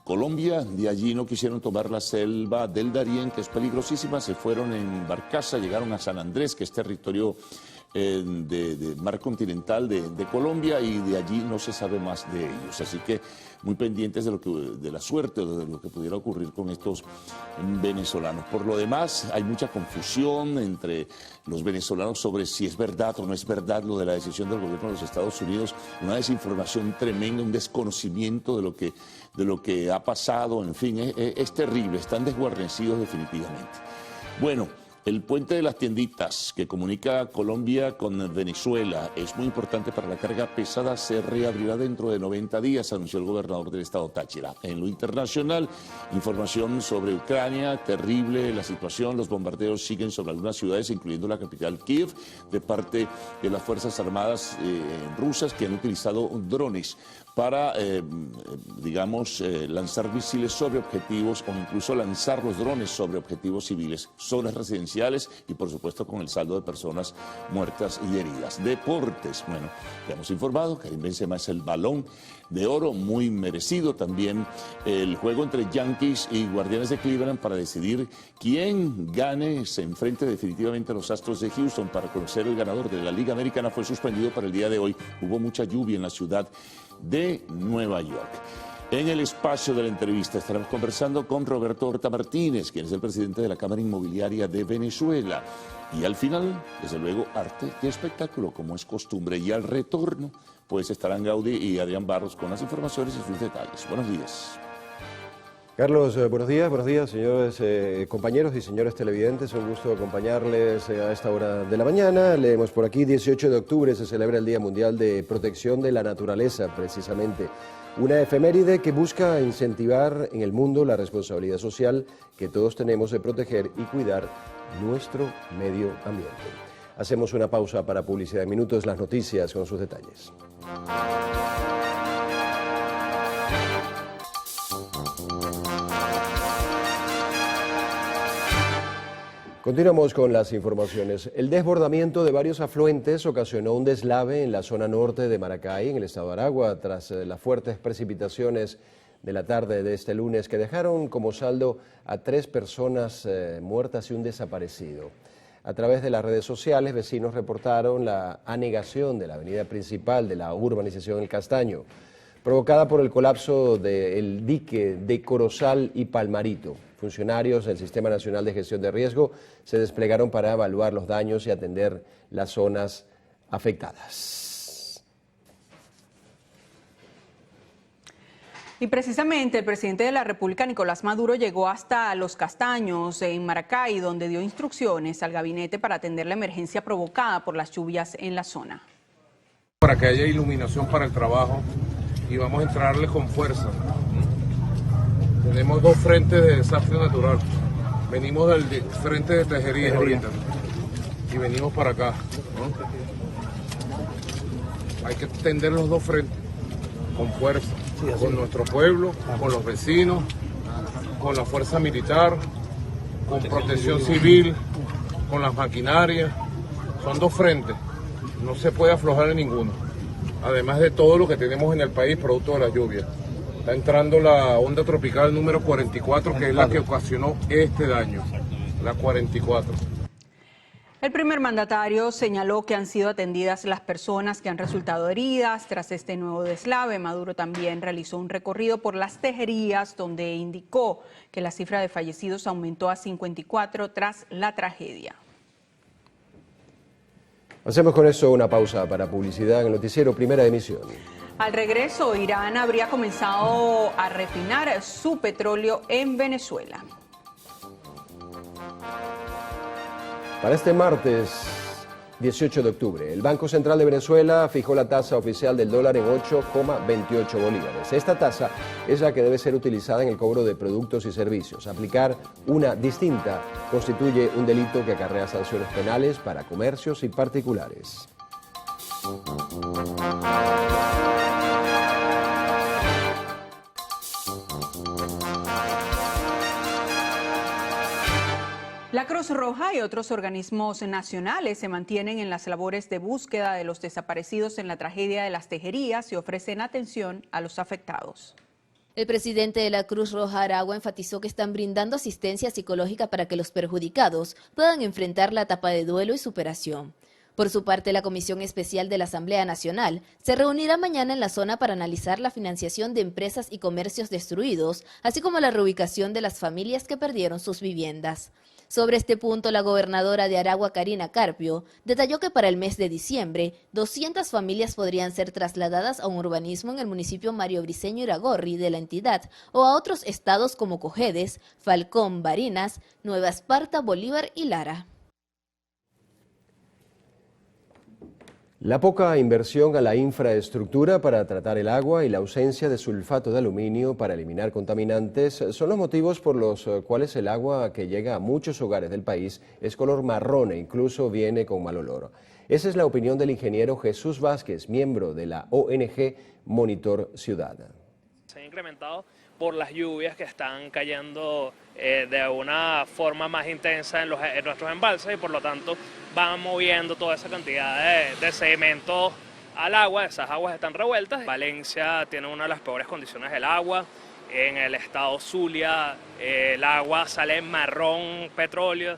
Colombia. De allí no quisieron tomar la selva del Darién, que es peligrosísima. Se fueron en barcaza, llegaron a San Andrés, que es territorio de mar continental de Colombia, y de allí no se sabe más de ellos. Así que muy pendientes de la suerte o de lo que pudiera ocurrir con estos venezolanos. Por lo demás, hay mucha confusión entre los venezolanos sobre si es verdad o no es verdad lo de la decisión del gobierno de los Estados Unidos, una desinformación tremenda, un desconocimiento de lo que ha pasado, en fin, es terrible, están desguarnecidos definitivamente. Bueno, el puente de las tienditas que comunica Colombia con Venezuela es muy importante para la carga pesada. Se reabrirá dentro de 90 días, anunció el gobernador del estado Táchira. En lo internacional, información sobre Ucrania, terrible la situación. Los bombardeos siguen sobre algunas ciudades, incluyendo la capital Kiev, de parte de las Fuerzas Armadas rusas, que han utilizado drones para, lanzar misiles sobre objetivos o incluso lanzar los drones sobre objetivos civiles, zonas residenciales y, por supuesto, con el saldo de personas muertas y heridas. Deportes, bueno, ya hemos informado, Karim Benzema es el Balón de Oro, muy merecido. También el juego entre Yankees y Guardianes de Cleveland para decidir quién gane, se enfrente definitivamente a los Astros de Houston para conocer el ganador de la Liga Americana. Fue suspendido para el día de hoy. Hubo mucha lluvia en la ciudad de Nueva York. En el espacio de la entrevista estaremos conversando con Roberto Horta Martínez, quien es el presidente de la Cámara Inmobiliaria de Venezuela. Y al final, desde luego, arte y espectáculo, como es costumbre. Y al retorno, pues estarán Gaudí y Adrián Barros con las informaciones y sus detalles. Buenos días. Carlos, buenos días, señores compañeros y señores televidentes. Un gusto acompañarles a esta hora de la mañana. Leemos por aquí, 18 de octubre se celebra el Día Mundial de Protección de la Naturaleza, precisamente. Una efeméride que busca incentivar en el mundo la responsabilidad social que todos tenemos de proteger y cuidar nuestro medio ambiente. Hacemos una pausa para publicidad. En minutos, las noticias con sus detalles. Continuamos con las informaciones. El desbordamiento de varios afluentes ocasionó un deslave en la zona norte de Maracay, en el estado de Aragua, tras las fuertes precipitaciones de la tarde de este lunes que dejaron como saldo a 3 personas muertas y un desaparecido. A través de las redes sociales, vecinos reportaron la anegación de la avenida principal de la urbanización El Castaño, provocada por el colapso del dique de Corozal y Palmarito. Funcionarios del Sistema Nacional de Gestión de Riesgo se desplegaron para evaluar los daños y atender las zonas afectadas. Y precisamente el presidente de la República, Nicolás Maduro, llegó hasta Los Castaños, en Maracay, donde dio instrucciones al gabinete para atender la emergencia provocada por las lluvias en la zona. Para que haya iluminación para el trabajo y vamos a entrarle con fuerza. Tenemos 2 frentes de desastre natural. Venimos del frente de Tejerías ahorita y venimos para acá. Hay que atender los 2 frentes con fuerza, con nuestro pueblo, con los vecinos, con la fuerza militar, con protección civil, con las maquinarias. Son 2 frentes, no se puede aflojar en ninguno. Además de todo lo que tenemos en el país producto de las lluvias. Está entrando la onda tropical número 44, que es la que ocasionó este daño, la 44. El primer mandatario señaló que han sido atendidas las personas que han resultado heridas tras este nuevo deslave. Maduro también realizó un recorrido por las Tejerías, donde indicó que la cifra de fallecidos aumentó a 54 tras la tragedia. Hacemos con eso una pausa para publicidad en el noticiero Primera Emisión. Al regreso, Irán habría comenzado a refinar su petróleo en Venezuela. Para este martes, 18 de octubre. El Banco Central de Venezuela fijó la tasa oficial del dólar en 8,28 bolívares. Esta tasa es la que debe ser utilizada en el cobro de productos y servicios. Aplicar una distinta constituye un delito que acarrea sanciones penales para comercios y particulares. La Cruz Roja y otros organismos nacionales se mantienen en las labores de búsqueda de los desaparecidos en la tragedia de Las Tejerías y ofrecen atención a los afectados. El presidente de la Cruz Roja Aragua enfatizó que están brindando asistencia psicológica para que los perjudicados puedan enfrentar la etapa de duelo y superación. Por su parte, la Comisión Especial de la Asamblea Nacional se reunirá mañana en la zona para analizar la financiación de empresas y comercios destruidos, así como la reubicación de las familias que perdieron sus viviendas. Sobre este punto, la gobernadora de Aragua, Karina Carpio, detalló que para el mes de diciembre, 200 familias podrían ser trasladadas a un urbanismo en el municipio Mario Briceño Iragorri de la entidad o a otros estados como Cojedes, Falcón, Barinas, Nueva Esparta, Bolívar y Lara. La poca inversión a la infraestructura para tratar el agua y la ausencia de sulfato de aluminio para eliminar contaminantes son los motivos por los cuales el agua que llega a muchos hogares del país es color marrón e incluso viene con mal olor. Esa es la opinión del ingeniero Jesús Vázquez, miembro de la ONG Monitor Ciudad. Se ha incrementado por las lluvias que están cayendo de una forma más intensa en nuestros embalses y por lo tanto van moviendo toda esa cantidad de sedimentos al agua. Esas aguas están revueltas. Valencia tiene una de las peores condiciones del agua. En el estado Zulia el agua sale marrón petróleo.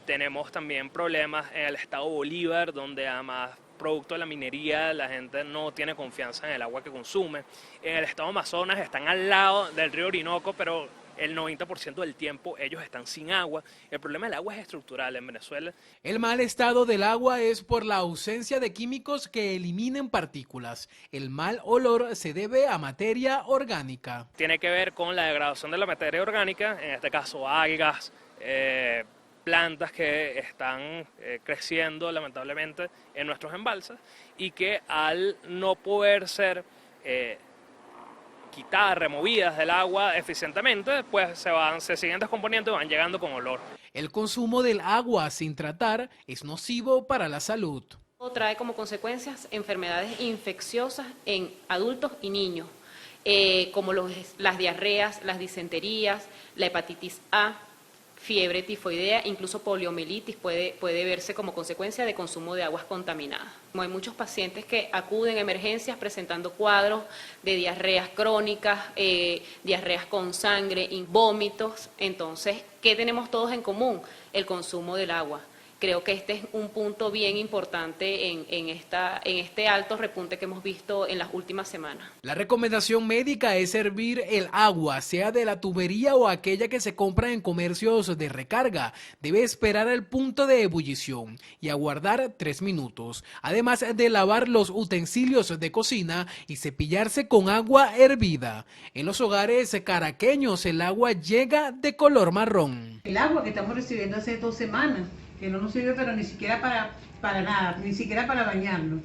Tenemos también problemas en el estado Bolívar, donde además producto de la minería la gente no tiene confianza en el agua que consume. En el estado Amazonas están al lado del río Orinoco, pero el 90% del tiempo ellos están sin agua. El problema del agua es estructural en Venezuela. El mal estado del agua es por la ausencia de químicos que eliminen partículas. El mal olor se debe a materia orgánica. Tiene que ver con la degradación de la materia orgánica, en este caso algas, plantas que están creciendo lamentablemente en nuestros embalses y que al no poder ser quitadas, removidas del agua eficientemente, pues se siguen descomponiendo y van llegando con olor. El consumo del agua sin tratar es nocivo para la salud. Trae como consecuencias enfermedades infecciosas en adultos y niños, como las diarreas, las disenterías, la hepatitis A, fiebre tifoidea, incluso poliomielitis puede verse como consecuencia de consumo de aguas contaminadas. Hay muchos pacientes que acuden a emergencias presentando cuadros de diarreas crónicas, diarreas con sangre, vómitos. Entonces, ¿qué tenemos todos en común? El consumo del agua. Creo que este es un punto bien importante en este alto repunte que hemos visto en las últimas semanas. La recomendación médica es hervir el agua, sea de la tubería o aquella que se compra en comercios de recarga. Debe esperar el punto de ebullición y aguardar 3 minutos. Además de lavar los utensilios de cocina y cepillarse con agua hervida. En los hogares caraqueños el agua llega de color marrón. El agua que estamos recibiendo hace 2 semanas, que no nos sirve pero ni siquiera para nada, ni siquiera para bañarnos,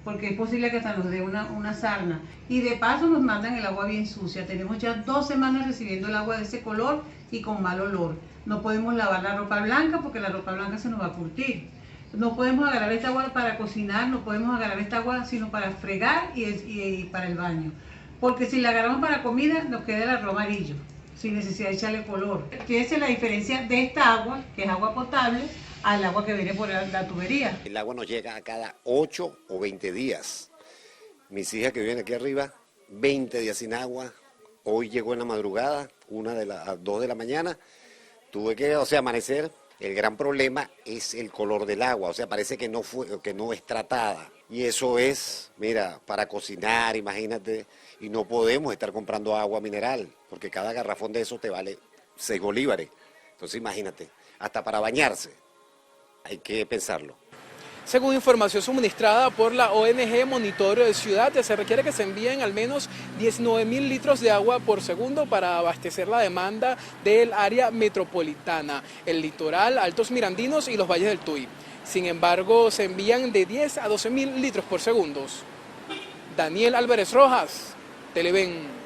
porque es posible que hasta nos dé una sarna. Y de paso nos mandan el agua bien sucia. Tenemos ya 2 semanas recibiendo el agua de ese color y con mal olor. No podemos lavar la ropa blanca porque la ropa blanca se nos va a curtir. No podemos agarrar esta agua para cocinar, no podemos agarrar esta agua sino para fregar y para el baño. Porque si la agarramos para comida nos queda el arroz amarillo, sin necesidad de echarle color. Fíjense la diferencia de esta agua, que es agua potable, al agua que viene por la tubería. El agua nos llega a cada 8 o 20 días. Mis hijas que viven aquí arriba, 20 días sin agua. Hoy llegó en la madrugada, 2 de la mañana. Tuve que, amanecer. El gran problema es el color del agua, parece que no es tratada. Y eso es, mira, para cocinar, imagínate, y no podemos estar comprando agua mineral, porque cada garrafón de eso te vale 6 bolívares. Entonces imagínate, hasta para bañarse. Hay que pensarlo. Según información suministrada por la ONG Monitor Ciudad, se requiere que se envíen al menos 19.000 litros de agua por segundo para abastecer la demanda del área metropolitana, el litoral, Altos Mirandinos y los valles del Tuy. Sin embargo, se envían de 10 a 12.000 litros por segundo. Daniel Álvarez Rojas, Televen.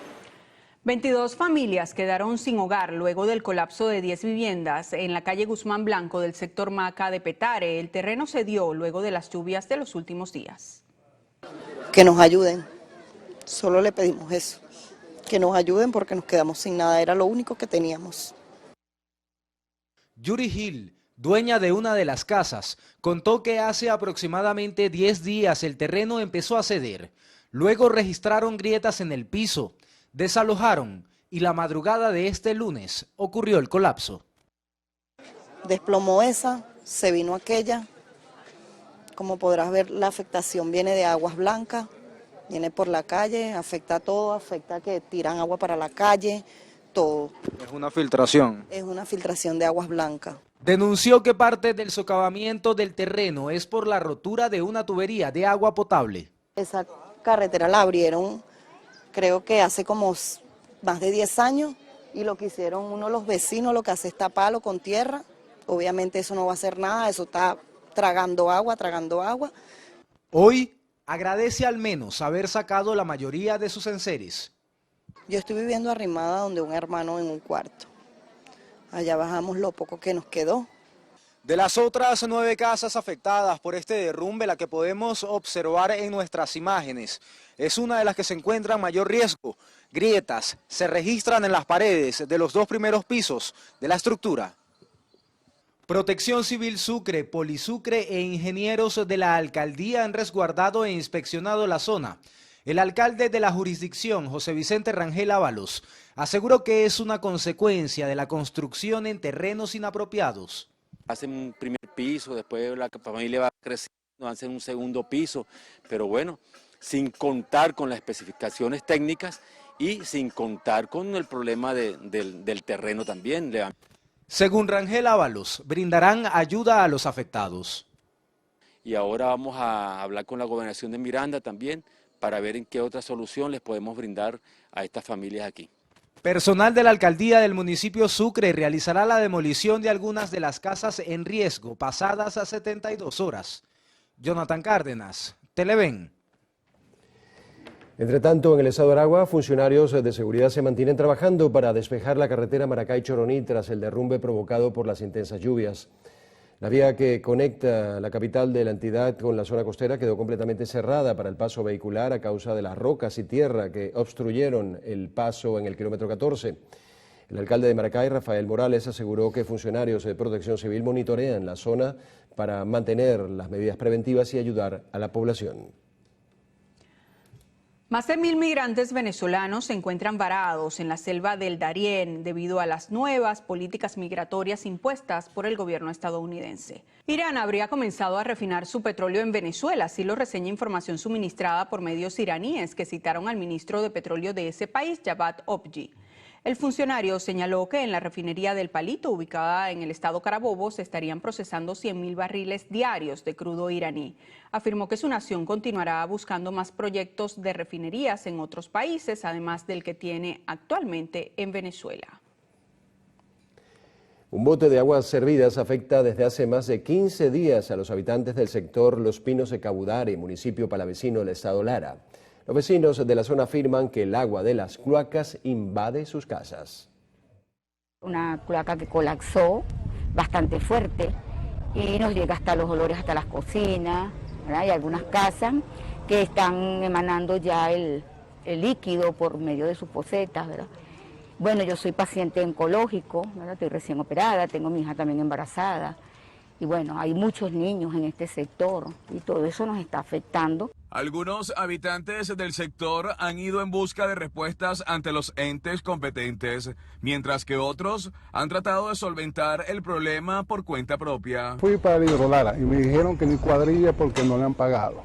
22 familias quedaron sin hogar luego del colapso de 10 viviendas en la calle Guzmán Blanco del sector Maca de Petare. El terreno cedió luego de las lluvias de los últimos días. Que nos ayuden, solo le pedimos eso, que nos ayuden porque nos quedamos sin nada, era lo único que teníamos. Yuri Gil, dueña de una de las casas, contó que hace aproximadamente 10 días el terreno empezó a ceder. Luego registraron grietas en el piso, desalojaron y la madrugada de este lunes ocurrió el colapso. Desplomó esa, se vino aquella. Como podrás ver, la afectación viene de aguas blancas, viene por la calle, afecta todo, afecta que tiran agua para la calle, todo. Es una filtración. Es una filtración de aguas blancas. Denunció que parte del socavamiento del terreno es por la rotura de una tubería de agua potable. Esa carretera la abrieron, creo que hace como más de 10 años, y lo que hicieron uno de los vecinos, lo que hace es taparlo con tierra. Obviamente eso no va a hacer nada, eso está tragando agua. Hoy agradece al menos haber sacado la mayoría de sus enseres. Yo estoy viviendo arrimada donde un hermano en un cuarto. Allá bajamos lo poco que nos quedó. De las otras 9 casas afectadas por este derrumbe, la que podemos observar en nuestras imágenes es una de las que se encuentra en mayor riesgo. Grietas se registran en las paredes de los 2 primeros pisos de la estructura. Protección Civil Sucre, Polisucre e ingenieros de la alcaldía han resguardado e inspeccionado la zona. El alcalde de la jurisdicción, José Vicente Rangel Ábalos, aseguró que es una consecuencia de la construcción en terrenos inapropiados. Hacen un primer piso, después la familia va creciendo, hacen un segundo piso, pero bueno, sin contar con las especificaciones técnicas y sin contar con el problema del terreno también. Según Rangel Ábalos, brindarán ayuda a los afectados. Y ahora vamos a hablar con la gobernación de Miranda también para ver en qué otra solución les podemos brindar a estas familias aquí. Personal de la alcaldía del municipio Sucre realizará la demolición de algunas de las casas en riesgo pasadas a 72 horas. Jonathan Cárdenas, Televen. Entre tanto, en el estado de Aragua, funcionarios de seguridad se mantienen trabajando para despejar la carretera Maracay-Choroní tras el derrumbe provocado por las intensas lluvias. La vía que conecta la capital de la entidad con la zona costera quedó completamente cerrada para el paso vehicular a causa de las rocas y tierra que obstruyeron el paso en el kilómetro 14. El alcalde de Maracay, Rafael Morales, aseguró que funcionarios de Protección Civil monitorean la zona para mantener las medidas preventivas y ayudar a la población. Más de 1.000 migrantes venezolanos se encuentran varados en la selva del Darién debido a las nuevas políticas migratorias impuestas por el gobierno estadounidense. Irán habría comenzado a refinar su petróleo en Venezuela, así lo reseña información suministrada por medios iraníes que citaron al ministro de Petróleo de ese país, Javad Obji. El funcionario señaló que en la refinería del Palito, ubicada en el estado Carabobo, se estarían procesando 100.000 barriles diarios de crudo iraní. Afirmó que su nación continuará buscando más proyectos de refinerías en otros países, además del que tiene actualmente en Venezuela. Un bote de aguas servidas afecta desde hace más de 15 días a los habitantes del sector Los Pinos de Cabudare, municipio palavecino del estado Lara. Los vecinos de la zona afirman que el agua de las cloacas invade sus casas. Una cloaca que colapsó bastante fuerte y nos llega hasta los olores, hasta las cocinas, ¿verdad? Hay algunas casas que están emanando ya el líquido por medio de sus pocetas, ¿verdad? Bueno, yo soy paciente oncológico, ¿verdad? Estoy recién operada, tengo a mi hija también embarazada. Y bueno, hay muchos niños en este sector y todo eso nos está afectando. Algunos habitantes del sector han ido en busca de respuestas ante los entes competentes, mientras que otros han tratado de solventar el problema por cuenta propia. Fui para el Hidrolara y me dijeron que ni cuadrilla porque no le han pagado.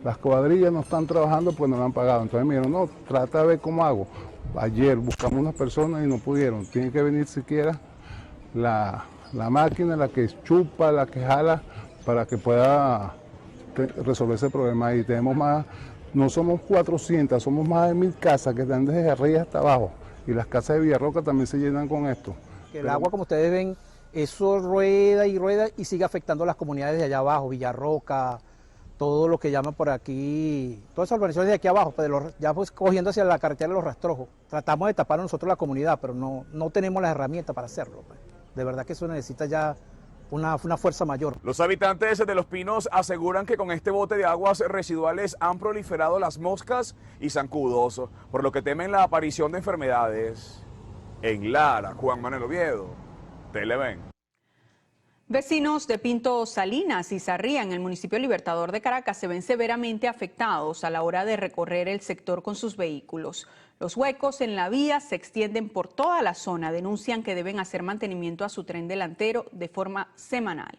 Las cuadrillas no están trabajando porque no le han pagado. Entonces me dijeron, no, trata de ver cómo hago. Ayer buscamos unas personas y no pudieron. Tiene que venir siquiera la máquina, la que chupa, la que jala, para que pueda resolver ese problema. Y tenemos más, no somos 400, somos más de 1.000 casas que están desde arriba hasta abajo. Y las casas de Villarroca también se llenan con esto. El agua, como ustedes ven, eso rueda y sigue afectando a las comunidades de allá abajo, Villarroca, todo lo que llaman por aquí, todas esas organizaciones de aquí abajo, pues ya pues cogiendo hacia la carretera de Los Rastrojos. Tratamos de tapar nosotros la comunidad, pero no tenemos las herramientas para hacerlo. Pues. De verdad que eso necesita ya una fuerza mayor. Los habitantes de Los Pinos aseguran que con este bote de aguas residuales han proliferado las moscas y zancudos, por lo que temen la aparición de enfermedades. En Lara, Juan Manuel Oviedo, Televen. Vecinos de Pinto Salinas y Sarría, en el municipio Libertador de Caracas, se ven severamente afectados a la hora de recorrer el sector con sus vehículos. Los huecos en la vía se extienden por toda la zona. Denuncian que deben hacer mantenimiento a su tren delantero de forma semanal.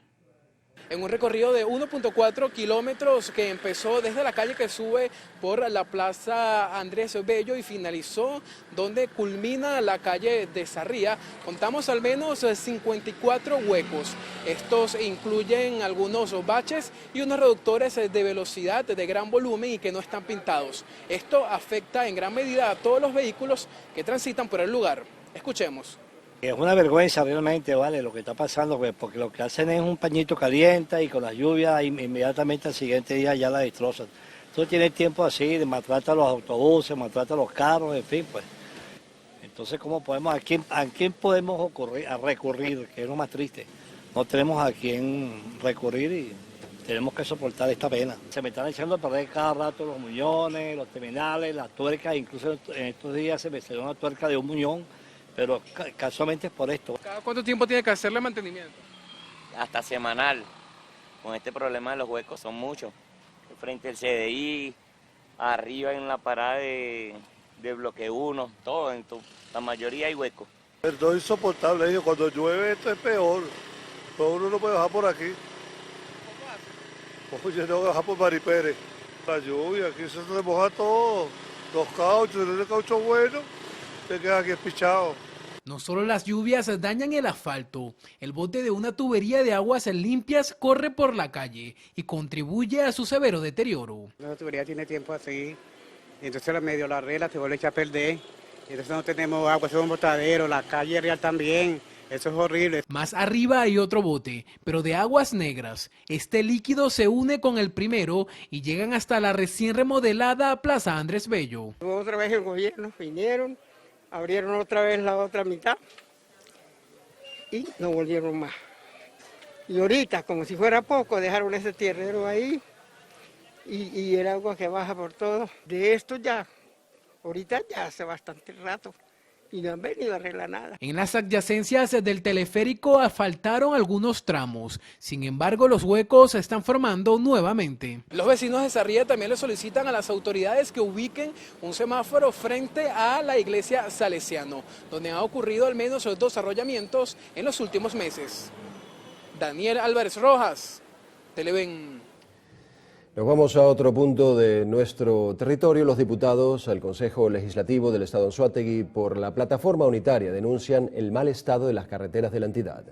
En un recorrido de 1.4 kilómetros que empezó desde la calle que sube por la plaza Andrés Bello y finalizó donde culmina la calle de Sarría, contamos al menos 54 huecos. Estos incluyen algunos baches y unos reductores de velocidad de gran volumen y que no están pintados. Esto afecta en gran medida a todos los vehículos que transitan por el lugar. Escuchemos. Es una vergüenza realmente, vale, lo que está pasando, pues, porque lo que hacen es un pañito caliente y con las lluvias inmediatamente al siguiente día ya la destrozan. Entonces tiene tiempo así, de maltrata a los autobuses, maltrata a los carros, en fin, pues. Entonces, ¿cómo podemos, a quién podemos recurrir? Que es lo más triste. No tenemos a quién recurrir y tenemos que soportar esta pena. Se me están echando a perder cada rato los muñones, los terminales, las tuercas, incluso en estos días se me salió una tuerca de un muñón. Pero casualmente es por esto. ¿Cada cuánto tiempo tiene que hacerle mantenimiento? Hasta semanal. Con este problema de los huecos son muchos. Frente al CDI, arriba en la parada de bloque 1, todo, la mayoría hay huecos. Esto es insoportable, cuando llueve esto es peor. Pero uno no puede bajar por aquí. ¿Cómo hace? Oye, tengo que bajar por Maripérez. La lluvia, aquí se remoja todo. Los cauchos, el caucho bueno, se queda aquí espichado. No solo las lluvias dañan el asfalto, el bote de una tubería de aguas limpias corre por la calle y contribuye a su severo deterioro. La tubería tiene tiempo así, y entonces la regla se vuelve a echar a perder, y entonces no tenemos agua, eso es un botadero, la calle real también, eso es horrible. Más arriba hay otro bote, pero de aguas negras. Este líquido se une con el primero y llegan hasta la recién remodelada Plaza Andrés Bello. Otra vez el gobierno vinieron, abrieron otra vez la otra mitad y no volvieron más. Y ahorita, como si fuera poco, dejaron ese tierrero ahí y el agua que baja por todo. De esto ya, ahorita ya hace bastante rato y no han venido a arreglar nada. En las adyacencias del teleférico asfaltaron algunos tramos. Sin embargo, los huecos se están formando nuevamente. Los vecinos de Sarría también le solicitan a las autoridades que ubiquen un semáforo frente a la iglesia Salesiano, donde han ocurrido al menos 2 arrollamientos en los últimos meses. Daniel Álvarez Rojas, Televen. Nos vamos a otro punto de nuestro territorio. Los diputados al Consejo Legislativo del Estado Anzoátegui por la plataforma unitaria denuncian el mal estado de las carreteras de la entidad.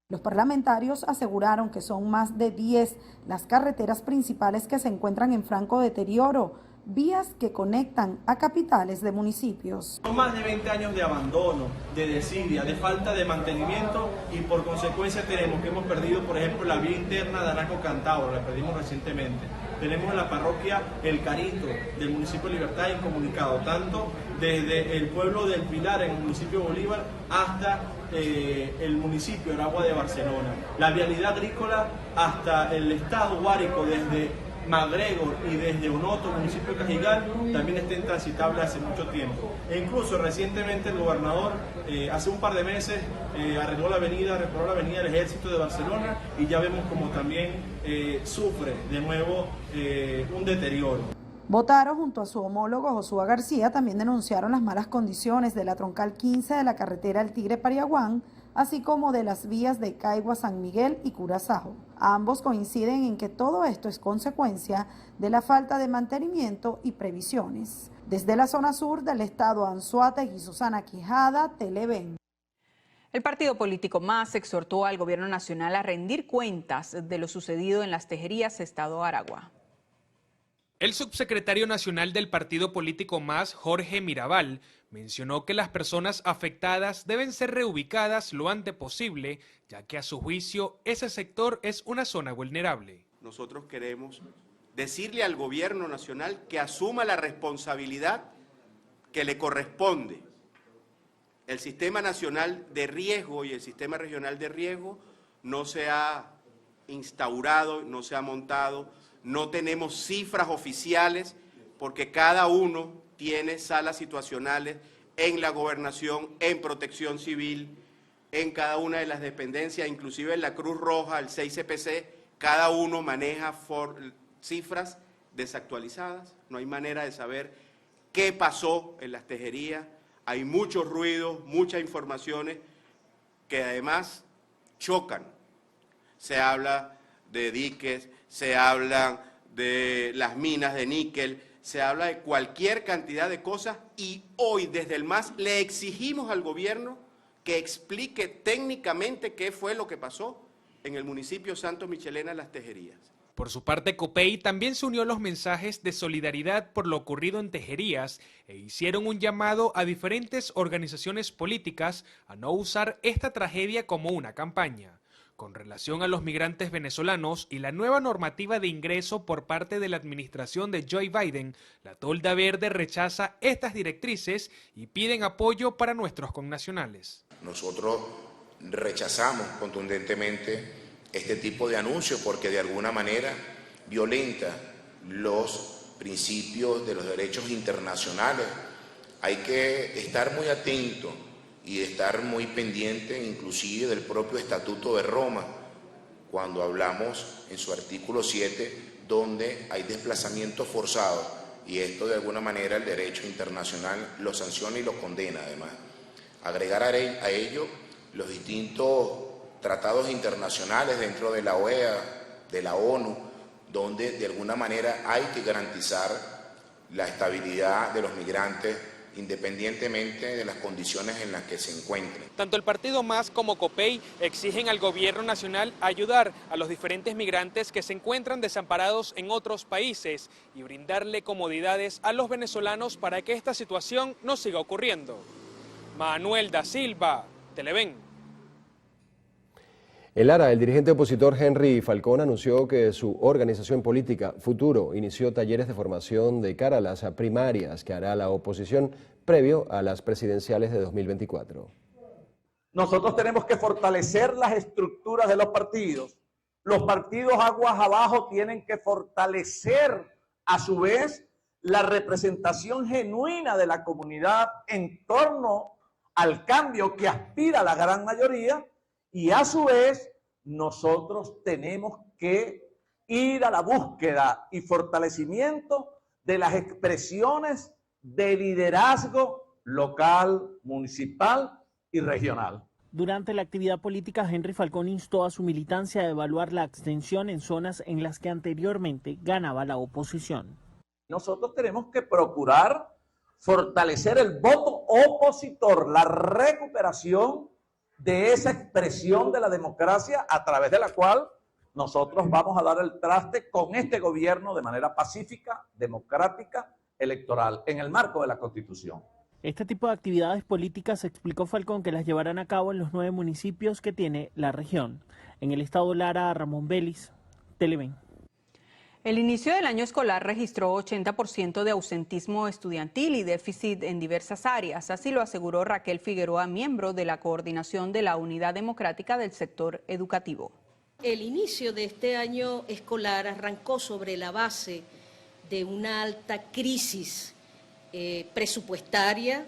Los parlamentarios aseguraron que son más de 10 las carreteras principales que se encuentran en franco deterioro, vías que conectan a capitales de municipios. Son más de 20 años de abandono, de desidia, de falta de mantenimiento y por consecuencia tenemos que hemos perdido, por ejemplo, la vía interna de Anaco Cantabro, la perdimos recientemente. Tenemos en la parroquia El Carito del municipio de Libertad incomunicado, tanto desde el pueblo del Pilar en el municipio de Bolívar hasta el municipio de Aragua de Barcelona. La vialidad agrícola hasta el estado Guárico desde MacGregor y desde Onoto, municipio de Cajigal, también está intransitable hace mucho tiempo. E incluso recientemente el gobernador, hace un par de meses, reparó la avenida del Ejército de Barcelona y ya vemos como también sufre de nuevo un deterioro. Botaro, junto a su homólogo Josué García, también denunciaron las malas condiciones de la troncal 15 de la carretera El Tigre-Pariaguán, así como de las vías de Caigua, San Miguel y Curazao. Ambos coinciden en que todo esto es consecuencia de la falta de mantenimiento y previsiones. Desde la zona sur del estado Anzoátegui, Susana Quijada, Televen. El partido político MAS exhortó al gobierno nacional a rendir cuentas de lo sucedido en Las Tejerías, estado Aragua. El subsecretario nacional del partido político MAS, Jorge Mirabal, mencionó que las personas afectadas deben ser reubicadas lo antes posible, ya que a su juicio ese sector es una zona vulnerable. Nosotros queremos decirle al gobierno nacional que asuma la responsabilidad que le corresponde. El sistema nacional de riesgo y el sistema regional de riesgo no se ha instaurado, no se ha montado. No tenemos cifras oficiales porque cada uno tiene salas situacionales en la gobernación, en protección civil, en cada una de las dependencias, inclusive en la Cruz Roja, el 6CPC, cada uno maneja cifras desactualizadas. No hay manera de saber qué pasó en las tejerías. Hay muchos ruidos, muchas informaciones que además chocan. Se habla de diques, se habla de las minas de níquel, se habla de cualquier cantidad de cosas y hoy desde el MAS le exigimos al gobierno que explique técnicamente qué fue lo que pasó en el municipio Santo Michelena, Las Tejerías. Por su parte, COPEI también se unió a los mensajes de solidaridad por lo ocurrido en Tejerías e hicieron un llamado a diferentes organizaciones políticas a no usar esta tragedia como una campaña. Con relación a los migrantes venezolanos y la nueva normativa de ingreso por parte de la administración de Joe Biden, la Tolda Verde rechaza estas directrices y piden apoyo para nuestros connacionales. Nosotros rechazamos contundentemente este tipo de anuncios porque de alguna manera violenta los principios de los derechos internacionales. Hay que estar muy atento y estar muy pendiente inclusive del propio Estatuto de Roma, cuando hablamos en su artículo 7, donde hay desplazamientos forzados, y esto de alguna manera el derecho internacional lo sanciona y lo condena además. Agregar a ello los distintos tratados internacionales dentro de la OEA, de la ONU, donde de alguna manera hay que garantizar la estabilidad de los migrantes independientemente de las condiciones en las que se encuentren. Tanto el partido MAS como COPEI exigen al gobierno nacional ayudar a los diferentes migrantes que se encuentran desamparados en otros países y brindarle comodidades a los venezolanos para que esta situación no siga ocurriendo. Manuel da Silva, Televen. En Lara, el dirigente opositor Henry Falcón anunció que su organización política Futuro inició talleres de formación de cara a las primarias que hará la oposición previo a las presidenciales de 2024. Nosotros tenemos que fortalecer las estructuras de los partidos. Los partidos aguas abajo tienen que fortalecer a su vez la representación genuina de la comunidad en torno al cambio que aspira la gran mayoría. Y a su vez, nosotros tenemos que ir a la búsqueda y fortalecimiento de las expresiones de liderazgo local, municipal y regional. Durante la actividad política, Henry Falcón instó a su militancia a evaluar la abstención en zonas en las que anteriormente ganaba la oposición. Nosotros tenemos que procurar fortalecer el voto opositor, la recuperación de esa expresión de la democracia a través de la cual nosotros vamos a dar el traste con este gobierno de manera pacífica, democrática, electoral, en el marco de la Constitución. Este tipo de actividades políticas, explicó Falcón, que las llevarán a cabo en los 9 municipios que tiene la región. En el estado Lara, Ramón Vélez, Televen. El inicio del año escolar registró 80% de ausentismo estudiantil y déficit en diversas áreas. Así lo aseguró Raquel Figueroa, miembro de la coordinación de la Unidad Democrática del Sector Educativo. El inicio de este año escolar arrancó sobre la base de una alta crisis presupuestaria,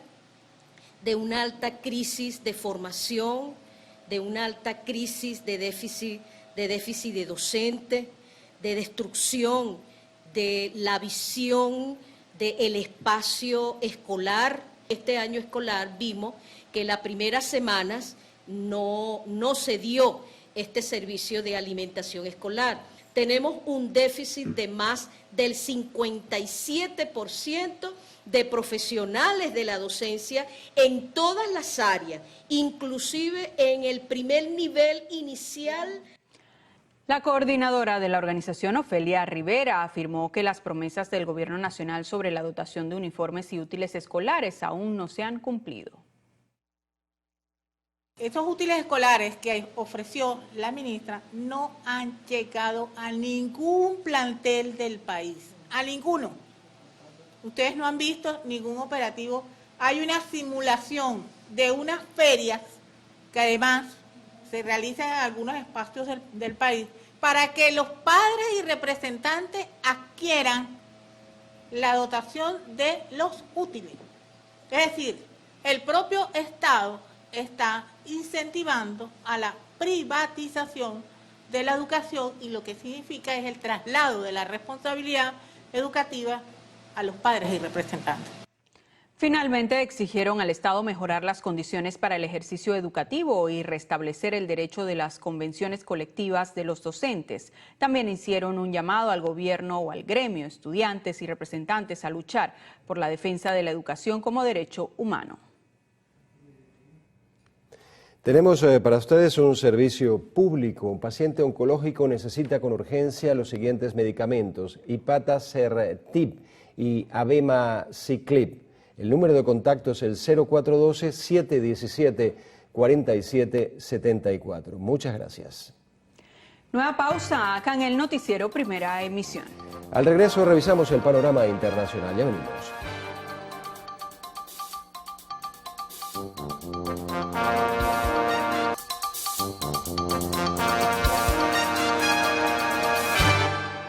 de una alta crisis de formación, de una alta crisis de déficit de docentes, de destrucción de la visión del espacio escolar. Este año escolar vimos que las primeras semanas no se dio este servicio de alimentación escolar. Tenemos un déficit de más del 57% de profesionales de la docencia en todas las áreas, inclusive en el primer nivel inicial. La coordinadora de la organización, Ofelia Rivera, afirmó que las promesas del Gobierno Nacional sobre la dotación de uniformes y útiles escolares aún no se han cumplido. Esos útiles escolares que ofreció la ministra no han llegado a ningún plantel del país, a ninguno. Ustedes no han visto ningún operativo. Hay una simulación de unas ferias que además se realizan en algunos espacios del país para que los padres y representantes adquieran la dotación de los útiles. Es decir, el propio Estado está incentivando a la privatización de la educación y lo que significa es el traslado de la responsabilidad educativa a los padres y representantes. Finalmente exigieron al Estado mejorar las condiciones para el ejercicio educativo y restablecer el derecho de las convenciones colectivas de los docentes. También hicieron un llamado al gobierno o al gremio, estudiantes y representantes a luchar por la defensa de la educación como derecho humano. Tenemos para ustedes un servicio público. Un paciente oncológico necesita con urgencia los siguientes medicamentos: Ipatasertib y Abemaciclib. El número de contacto es el 0412-717-4774. Muchas gracias. Nueva pausa acá en el noticiero Primera Emisión. Al regreso revisamos el panorama internacional. Ya venimos.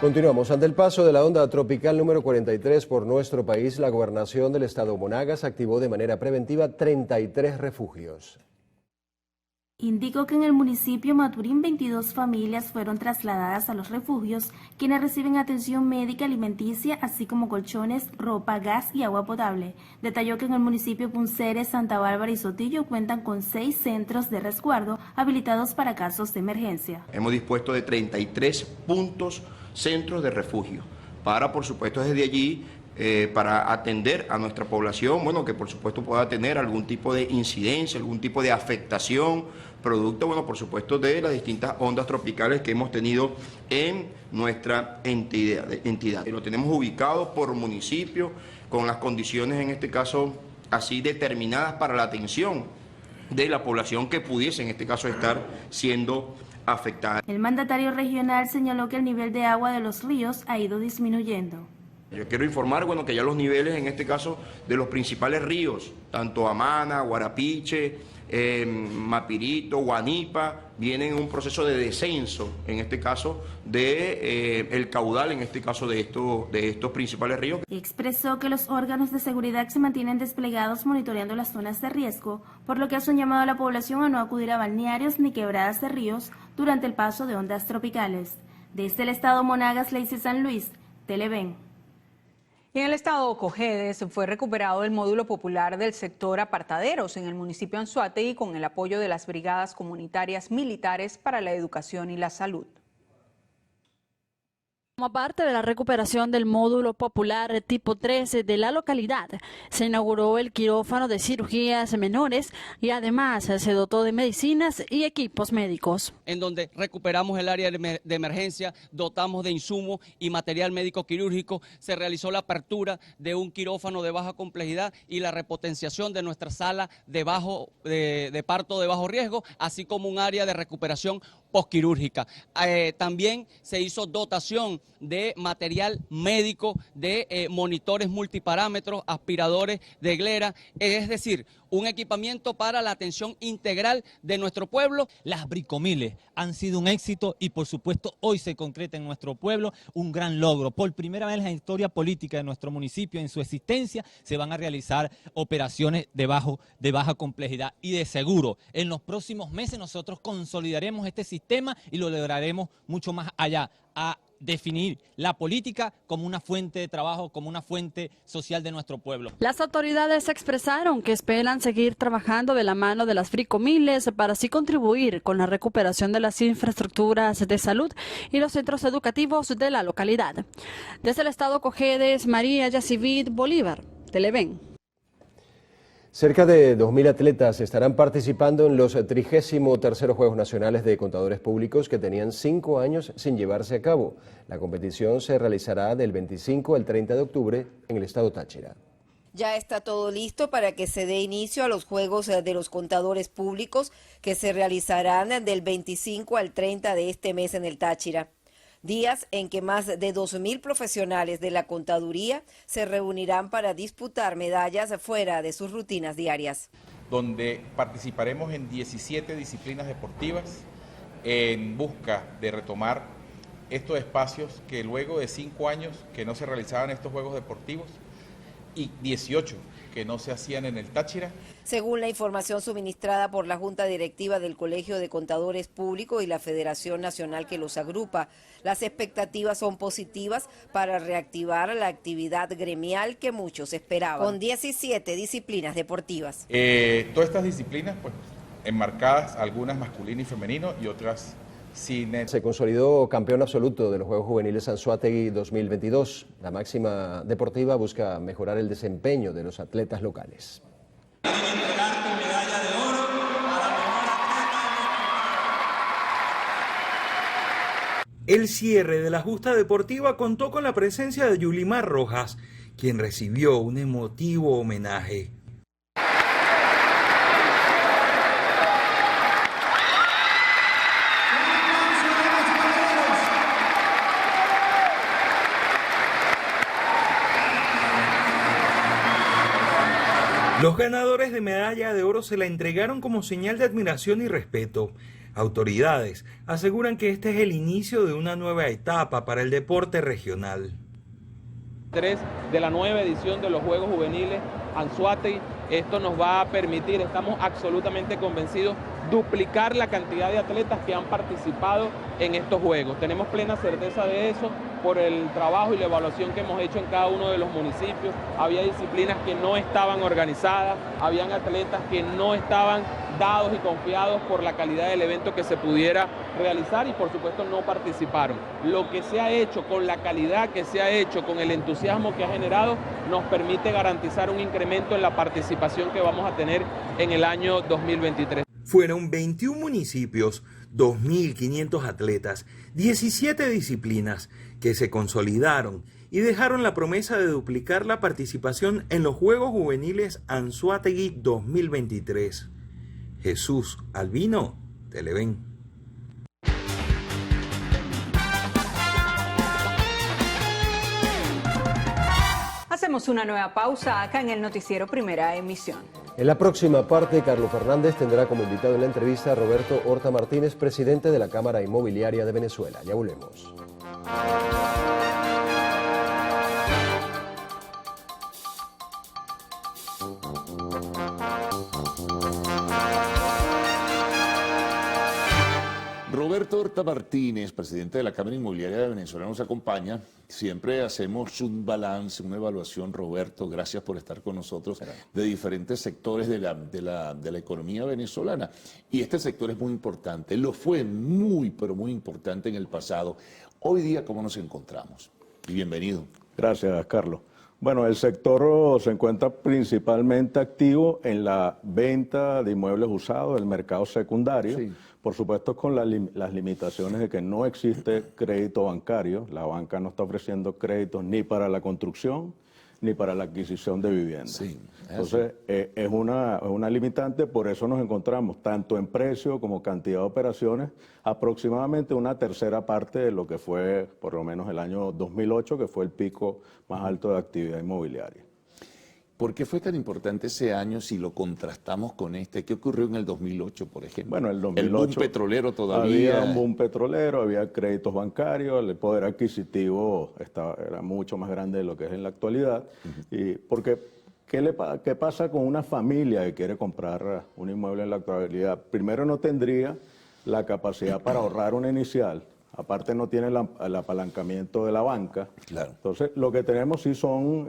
Continuamos. Ante el paso de la onda tropical número 43 por nuestro país, la gobernación del estado Monagas activó de manera preventiva 33 refugios. Indicó que en el municipio Maturín 22 familias fueron trasladadas a los refugios, quienes reciben atención médica alimenticia, así como colchones, ropa, gas y agua potable. Detalló que en el municipio Punceres, Santa Bárbara y Sotillo cuentan con 6 centros de resguardo habilitados para casos de emergencia. Hemos dispuesto de 33 centros de refugio para, por supuesto, desde allí para atender a nuestra población, bueno, que por supuesto pueda tener algún tipo de incidencia, algún tipo de afectación, producto, bueno, por supuesto, de las distintas ondas tropicales que hemos tenido en nuestra entidad. Lo tenemos ubicado por municipio, con las condiciones, en este caso, así determinadas para la atención de la población que pudiese, en este caso, estar siendo afectada. El mandatario regional señaló que el nivel de agua de los ríos ha ido disminuyendo. Yo quiero informar, bueno, que ya los niveles, en este caso, de los principales ríos, tanto Amana, Guarapiche, Mapirito, Guanipa, vienen en un proceso de descenso, en este caso, de el caudal, en este caso, de estos principales ríos. Expresó que los órganos de seguridad se mantienen desplegados monitoreando las zonas de riesgo, por lo que hace un llamado a la población a no acudir a balnearios ni quebradas de ríos durante el paso de ondas tropicales. Desde el estado Monagas, Lacey San Luis, Televen. Y en el estado Cojedes fue recuperado el módulo popular del sector Apartaderos en el municipio de Anzoátegui con el apoyo de las brigadas comunitarias militares para la educación y la salud. Como parte de la recuperación del módulo popular tipo 13 de la localidad, se inauguró el quirófano de cirugías menores y además se dotó de medicinas y equipos médicos. En donde recuperamos el área de emergencia, dotamos de insumos y material médico quirúrgico, se realizó la apertura de un quirófano de baja complejidad y la repotenciación de nuestra sala de parto de bajo riesgo, así como un área de recuperación postquirúrgica. También se hizo dotación de material médico, de monitores multiparámetros, aspiradores de glera, es decir, un equipamiento para la atención integral de nuestro pueblo. Las bricomiles han sido un éxito y por supuesto hoy se concreta en nuestro pueblo un gran logro. Por primera vez en la historia política de nuestro municipio, en su existencia, se van a realizar operaciones de baja complejidad y de seguro. En los próximos meses nosotros consolidaremos este sistema y lo lograremos mucho más allá, a definir la política como una fuente de trabajo, como una fuente social de nuestro pueblo. Las autoridades expresaron que esperan seguir trabajando de la mano de las bricomiles para así contribuir con la recuperación de las infraestructuras de salud y los centros educativos de la localidad. Desde el estado Cojedes, María Yacivid Bolívar, Televen. Cerca de 2.000 atletas estarán participando en los 33º Juegos Nacionales de Contadores Públicos que tenían 5 años sin llevarse a cabo. La competición se realizará del 25 al 30 de octubre en el estado Táchira. Ya está todo listo para que se dé inicio a los Juegos de los Contadores Públicos que se realizarán del 25 al 30 de este mes en el Táchira. Días en que más de 2.000 profesionales de la contaduría se reunirán para disputar medallas fuera de sus rutinas diarias. Donde participaremos en 17 disciplinas deportivas en busca de retomar estos espacios que luego de 5 años que no se realizaban estos Juegos Deportivos y 18 que no se hacían en el Táchira. Según la información suministrada por la Junta Directiva del Colegio de Contadores Públicos y la Federación Nacional que los agrupa, las expectativas son positivas para reactivar la actividad gremial que muchos esperaban, con 17 disciplinas deportivas. Todas estas disciplinas, pues, enmarcadas, algunas masculino y femenino y otras sin... Se consolidó campeón absoluto de los Juegos Juveniles Anzoátegui 2022. La máxima deportiva busca mejorar el desempeño de los atletas locales. El cierre de la justa deportiva contó con la presencia de Yulimar Rojas, quien recibió un emotivo homenaje. Los ganadores de medalla de oro se la entregaron como señal de admiración y respeto. Autoridades aseguran que este es el inicio de una nueva etapa para el deporte regional. De la nueva edición de los Juegos Juveniles Anzoátegui, esto nos va a permitir, estamos absolutamente convencidos, duplicar la cantidad de atletas que han participado en estos Juegos. Tenemos plena certeza de eso por el trabajo y la evaluación que hemos hecho en cada uno de los municipios. Había disciplinas que no estaban organizadas, habían atletas que no estaban dados y confiados por la calidad del evento que se pudiera realizar y por supuesto no participaron. Lo que se ha hecho con la calidad que se ha hecho, con el entusiasmo que ha generado, nos permite garantizar un incremento en la participación que vamos a tener en el año 2023. Fueron 21 municipios, 2.500 atletas, 17 disciplinas que se consolidaron y dejaron la promesa de duplicar la participación en los Juegos Juveniles Anzoátegui 2023. Jesús Albino, Televen. Hacemos una nueva pausa acá en el noticiero Primera Emisión. En la próxima parte, Carlos Fernández tendrá como invitado en la entrevista a Roberto Horta Martínez, presidente de la Cámara Inmobiliaria de Venezuela. Ya volvemos. Roberto Horta Martínez, presidente de la Cámara Inmobiliaria de Venezuela, nos acompaña. Siempre hacemos un balance, una evaluación, Roberto, gracias por estar con nosotros, de diferentes sectores de la economía venezolana. Y este sector es muy importante, lo fue muy, pero muy importante en el pasado. Hoy día, ¿cómo nos encontramos? Y bienvenido. Gracias, Carlos. Bueno, el sector se encuentra principalmente activo en la venta de inmuebles usados, el mercado secundario. Sí. Por supuesto, con las limitaciones de que no existe crédito bancario. La banca no está ofreciendo créditos ni para la construcción ni para la adquisición de viviendas. Sí, entonces, es una limitante, por eso nos encontramos tanto en precio como cantidad de operaciones, aproximadamente una tercera parte de lo que fue por lo menos el año 2008, que fue el pico más alto de actividad inmobiliaria. ¿Por qué fue tan importante ese año si lo contrastamos con este? ¿Qué ocurrió en el 2008, por ejemplo? Bueno, el 2008... El boom petrolero todavía... Había un boom petrolero, había créditos bancarios, el poder adquisitivo era mucho más grande de lo que es en la actualidad. Y porque, ¿qué pasa con una familia que quiere comprar un inmueble en la actualidad? Primero, no tendría la capacidad para ahorrar una inicial. Aparte no tiene el apalancamiento de la banca. Claro. Entonces, lo que tenemos sí son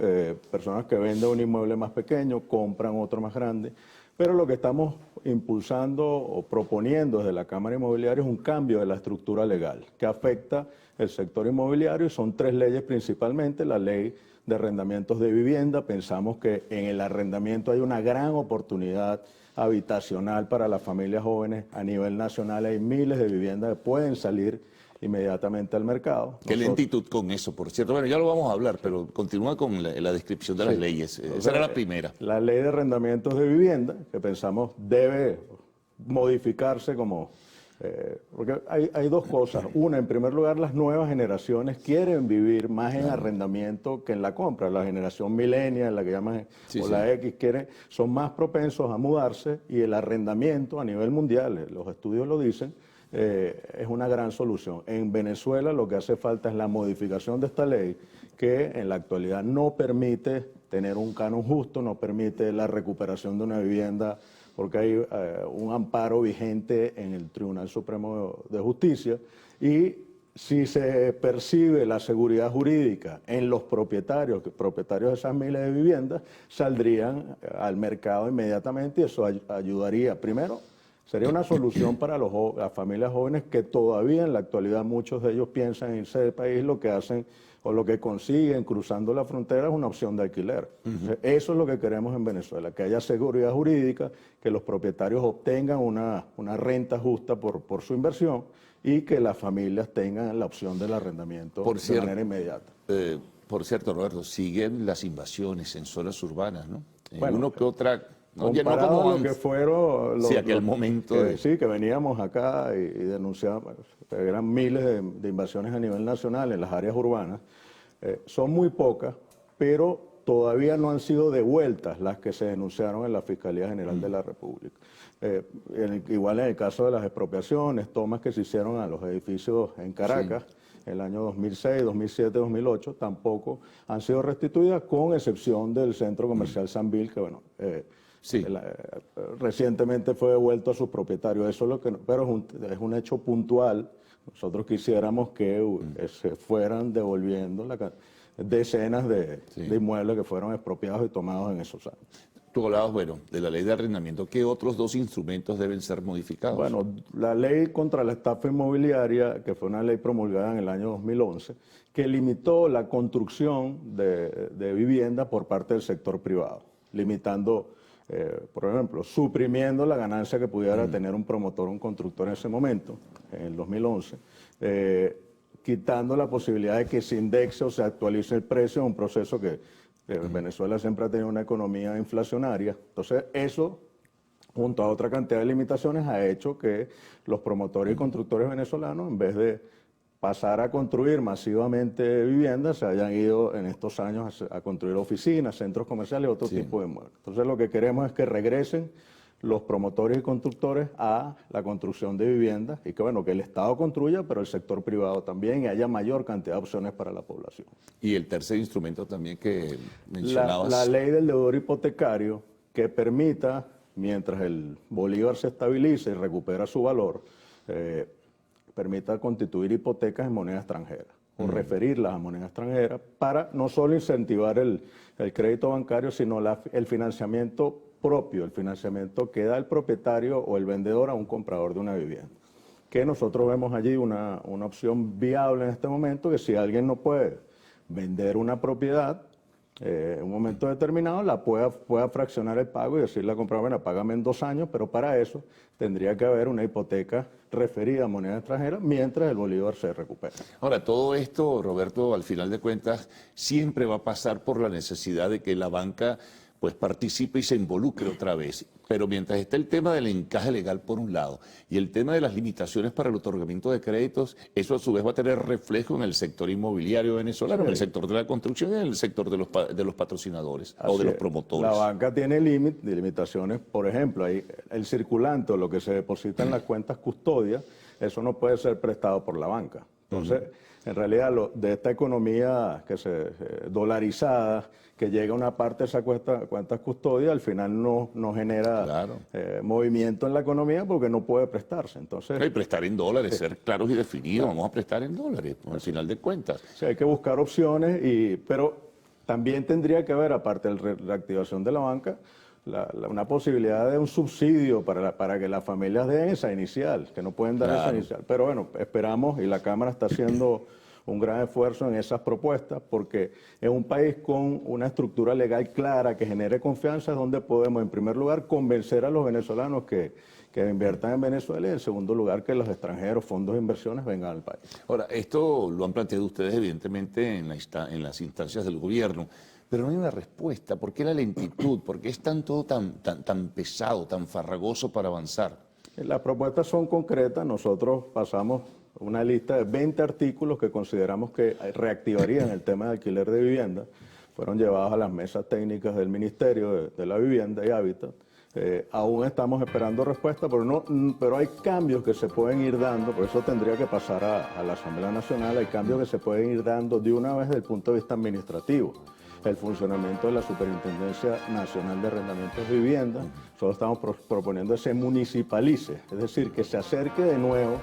personas que venden un inmueble más pequeño, compran otro más grande, pero lo que estamos impulsando o proponiendo desde la Cámara Inmobiliaria es un cambio de la estructura legal que afecta el sector inmobiliario y son 3 leyes principalmente: la ley de arrendamientos de vivienda. Pensamos que en el arrendamiento hay una gran oportunidad habitacional para las familias jóvenes. A nivel nacional hay miles de viviendas que pueden salir inmediatamente al mercado. Qué lentitud con eso, por cierto. Bueno, ya lo vamos a hablar, pero continúa con la descripción de las leyes. Esa era la primera. La ley de arrendamientos de vivienda, que pensamos debe modificarse como... porque hay dos cosas. Una, en primer lugar, las nuevas generaciones quieren vivir más en arrendamiento que en la compra. La generación millennial, la que llaman, la X, son más propensos a mudarse, y el arrendamiento a nivel mundial, los estudios lo dicen, es una gran solución. En Venezuela lo que hace falta es la modificación de esta ley, que en la actualidad no permite tener un canon justo, no permite la recuperación de una vivienda, porque hay un amparo vigente en el Tribunal Supremo de Justicia, y si se percibe la seguridad jurídica en los propietarios de esas miles de viviendas, saldrían al mercado inmediatamente, y eso ayudaría. Primero, sería una solución para las familias jóvenes que todavía en la actualidad muchos de ellos piensan en irse del país. Lo que hacen o lo que consiguen cruzando la frontera es una opción de alquiler. Eso es lo que queremos en Venezuela, que haya seguridad jurídica, que los propietarios obtengan una renta justa por su inversión, y que las familias tengan la opción del arrendamiento de manera inmediata. Por cierto, Roberto, siguen las invasiones en zonas urbanas, ¿no? Bueno, uno que otra... Comparado a lo que fueron aquel momento que veníamos acá y denunciábamos, eran miles de invasiones a nivel nacional en las áreas urbanas. Son muy pocas, pero todavía no han sido devueltas las que se denunciaron en la Fiscalía General de la República. Igual en el caso de las expropiaciones, tomas que se hicieron a los edificios en Caracas, en el año 2006, 2007, 2008, tampoco han sido restituidas, con excepción del Centro Comercial Sambil, que bueno... recientemente fue devuelto a sus propietarios. Eso es lo que, pero es un hecho puntual. Nosotros quisiéramos que se fueran devolviendo decenas de inmuebles que fueron expropiados y tomados en esos años. Tú hablabas, bueno, de la ley de arrendamiento. ¿Qué otros dos instrumentos deben ser modificados? Bueno, la ley contra la estafa inmobiliaria, que fue una ley promulgada en el año 2011, que limitó la construcción de vivienda por parte del sector privado, limitando... por ejemplo, suprimiendo la ganancia que pudiera tener un promotor o un constructor en ese momento, en el 2011, quitando la posibilidad de que se indexe o se actualice el precio, un proceso que Venezuela siempre ha tenido una economía inflacionaria. Entonces, eso, junto a otra cantidad de limitaciones, ha hecho que los promotores y constructores venezolanos, en vez de pasar a construir masivamente viviendas, se hayan ido en estos años a construir oficinas, centros comerciales y otro tipo de inmuebles. Entonces lo que queremos es que regresen los promotores y constructores a la construcción de viviendas, y que bueno, que el Estado construya, pero el sector privado también, y haya mayor cantidad de opciones para la población. Y el tercer instrumento también que mencionabas. La ley del deudor hipotecario, que permita, mientras el bolívar se estabiliza y recupera su valor, permita constituir hipotecas en moneda extranjera o referirlas a moneda extranjera, para no solo incentivar el crédito bancario, sino el financiamiento propio, el financiamiento que da el propietario o el vendedor a un comprador de una vivienda. Que nosotros vemos allí una opción viable en este momento, que si alguien no puede vender una propiedad en un momento determinado, la pueda fraccionar el pago y decirle al comprador, bueno, págame en 2 años, pero para eso tendría que haber una hipoteca referida a moneda extranjera mientras el bolívar se recupera. Ahora, todo esto, Roberto, al final de cuentas, siempre va a pasar por la necesidad de que la banca pues participe y se involucre otra vez. Pero mientras está el tema del encaje legal por un lado y el tema de las limitaciones para el otorgamiento de créditos, eso a su vez va a tener reflejo en el sector inmobiliario venezolano, en el sector de la construcción y en el sector de los patrocinadores o de los promotores. La banca tiene limitaciones, por ejemplo, ahí el circulante o lo que se deposita en las cuentas custodias, eso no puede ser prestado por la banca. Entonces, en realidad, de esta economía dolarizada, que llega una parte de esa cuentas custodia, al final no genera movimiento en la economía porque no puede prestarse. Entonces, hay prestar en dólares, ser claros y definidos, vamos a prestar en dólares, al final de cuentas. Sí, hay que buscar opciones, pero también tendría que haber, aparte de la reactivación de la banca, una posibilidad de un subsidio para que las familias den esa inicial, que no pueden dar esa inicial. Pero bueno, esperamos, y la Cámara está haciendo un gran esfuerzo en esas propuestas, porque es un país con una estructura legal clara que genere confianza, donde podemos, en primer lugar, convencer a los venezolanos que inviertan en Venezuela y, en segundo lugar, que los extranjeros, fondos de inversiones, vengan al país. Ahora, esto lo han planteado ustedes, evidentemente, en las instancias del gobierno, pero no hay una respuesta. ¿Por qué la lentitud? ¿Por qué es todo tan pesado, tan farragoso para avanzar? Las propuestas son concretas. Nosotros pasamos una lista de 20 artículos que consideramos que reactivarían el tema de alquiler de vivienda. Fueron llevados a las mesas técnicas del Ministerio de la Vivienda y Hábitat. Aún estamos esperando respuesta, pero hay cambios que se pueden ir dando, por eso tendría que pasar a la Asamblea Nacional. Hay cambios que se pueden ir dando de una vez desde el punto de vista administrativo. El funcionamiento de la Superintendencia Nacional de Arrendamientos de Vivienda, nosotros estamos proponiendo que se municipalice, es decir, que se acerque de nuevo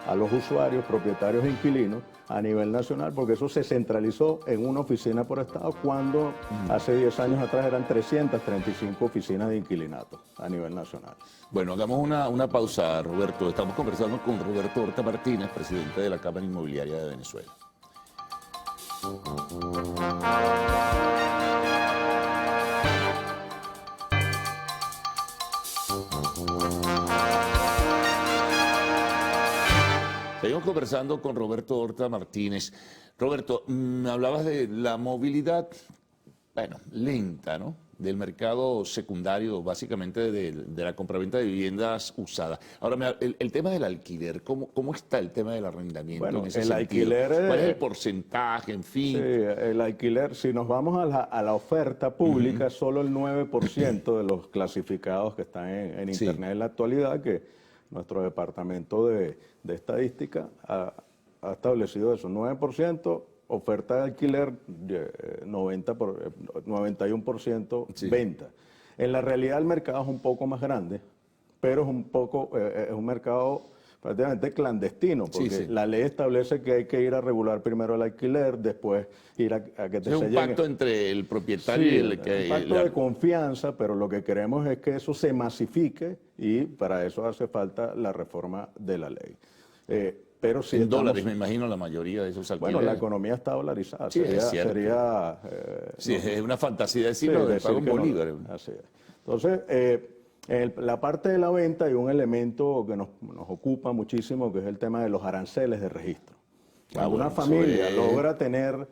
a los usuarios, propietarios e inquilinos a nivel nacional, porque eso se centralizó en una oficina por estado cuando hace 10 años atrás eran 335 oficinas de inquilinato a nivel nacional. Bueno, hagamos una pausa, Roberto. Estamos conversando con Roberto Horta Martínez, presidente de la Cámara Inmobiliaria de Venezuela. Seguimos conversando con Roberto Horta Martínez. Roberto, hablabas de la movilidad, bueno, lenta, ¿no?, del mercado secundario, básicamente de la compraventa de viviendas usadas. Ahora, el tema del alquiler, ¿cómo está el tema del arrendamiento? Bueno, en ese el sentido? alquiler... ¿Cuál es el porcentaje, en fin? Sí, el alquiler, si nos vamos a la oferta pública, solo el 9% de los clasificados que están en Internet en la actualidad, que nuestro departamento de estadística ha establecido eso, 9%, oferta de alquiler, 91% venta. En la realidad el mercado es un poco más grande, pero es un mercado prácticamente clandestino, porque la ley establece que hay que ir a regular primero el alquiler, después ir a que te Es un pacto entre el propietario y el que... un pacto de confianza, pero lo que queremos es que eso se masifique y para eso hace falta la reforma de la ley. Pero si en dólares, me imagino, la mayoría de esos alquileres. Bueno, la economía está dolarizada. Sí, es cierto. Sí, es una fantasía decirlo, de pago en bolívares. Así es. Entonces, en la parte de la venta hay un elemento que nos ocupa muchísimo, que es el tema de los aranceles de registro. Cuando una familia logra tener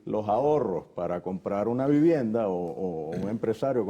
los ahorros para comprar una vivienda o un empresario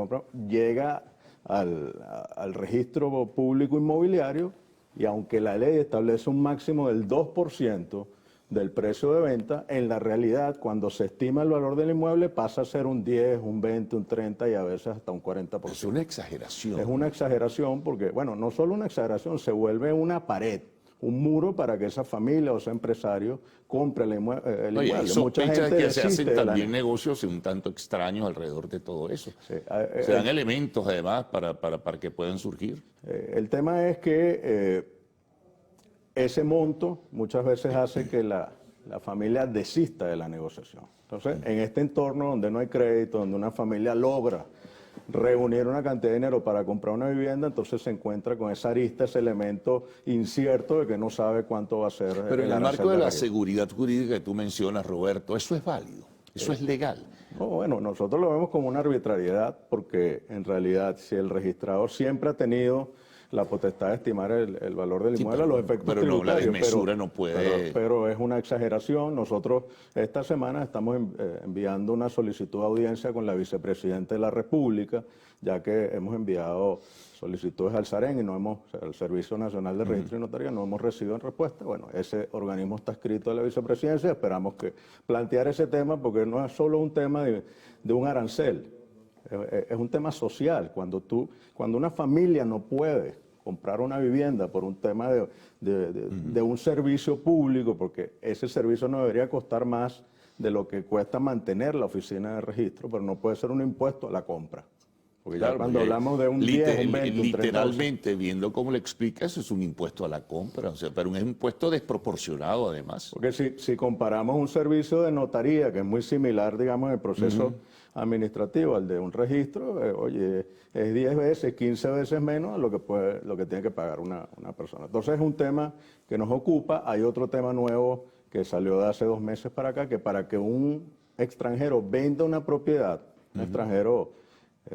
llega al registro público inmobiliario, y aunque la ley establece un máximo del 2% del precio de venta, en la realidad, cuando se estima el valor del inmueble, pasa a ser un 10, un 20, un 30 y a veces hasta un 40%. Es una exageración. Es una exageración porque, bueno, no solo una exageración, se vuelve una pared, un muro para que esa familia o ese empresario compre el inmueble. Hay sospechas de que se hacen también negocios un tanto extraños alrededor de todo eso. Se dan elementos, además, para que puedan surgir. El tema es que ese monto muchas veces hace que la familia desista de la negociación. Entonces, en este entorno donde no hay crédito, donde una familia logra reunir una cantidad de dinero para comprar una vivienda, entonces se encuentra con esa arista, ese elemento incierto de que no sabe cuánto va a ser. Pero en el marco de la seguridad jurídica que tú mencionas, Roberto, ¿eso es válido? ¿Eso es legal? No, bueno, nosotros lo vemos como una arbitrariedad, porque en realidad si el registrador siempre ha tenido la potestad de estimar el valor del inmueble, los efectos tributarios. Pero la desmesura no puede... Pero es una exageración. Nosotros esta semana estamos enviando una solicitud de audiencia con la vicepresidenta de la República, ya que hemos enviado solicitudes al SAREN y al Servicio Nacional de Registro y Notaría, no hemos recibido respuesta. Bueno, ese organismo está escrito de la vicepresidencia, esperamos que plantear ese tema, porque no es solo un tema de un arancel, es un tema social. Cuando una familia no puede comprar una vivienda por un tema de un servicio público, porque ese servicio no debería costar más de lo que cuesta mantener la oficina de registro, pero no puede ser un impuesto a la compra. Porque ya cuando hablamos de un 10, un 20, un 30, literalmente, viendo cómo le explica, eso es un impuesto a la compra, o sea, pero un impuesto desproporcionado además. Porque si comparamos un servicio de notaría, que es muy similar, digamos, en el proceso administrativo al de un registro, oye, es 10 veces, 15 veces menos a lo que tiene que pagar una persona. Entonces es un tema que nos ocupa. Hay otro tema nuevo que salió de hace 2 meses para acá, que para que un extranjero venda una propiedad, un extranjero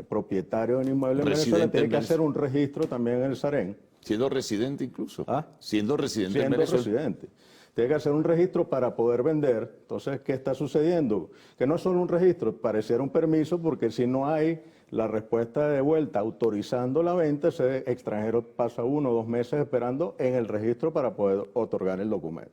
propietario de un inmueble en Venezuela, tiene que hacer un registro también en el SAREN. Siendo residente incluso. ¿Ah? Siendo residente en Venezuela. Residente. Tiene que hacer un registro para poder vender. Entonces, ¿qué está sucediendo? Que no es solo un registro, pareciera un permiso, porque si no hay la respuesta de vuelta autorizando la venta, ese extranjero pasa 1 o 2 meses esperando en el registro para poder otorgar el documento.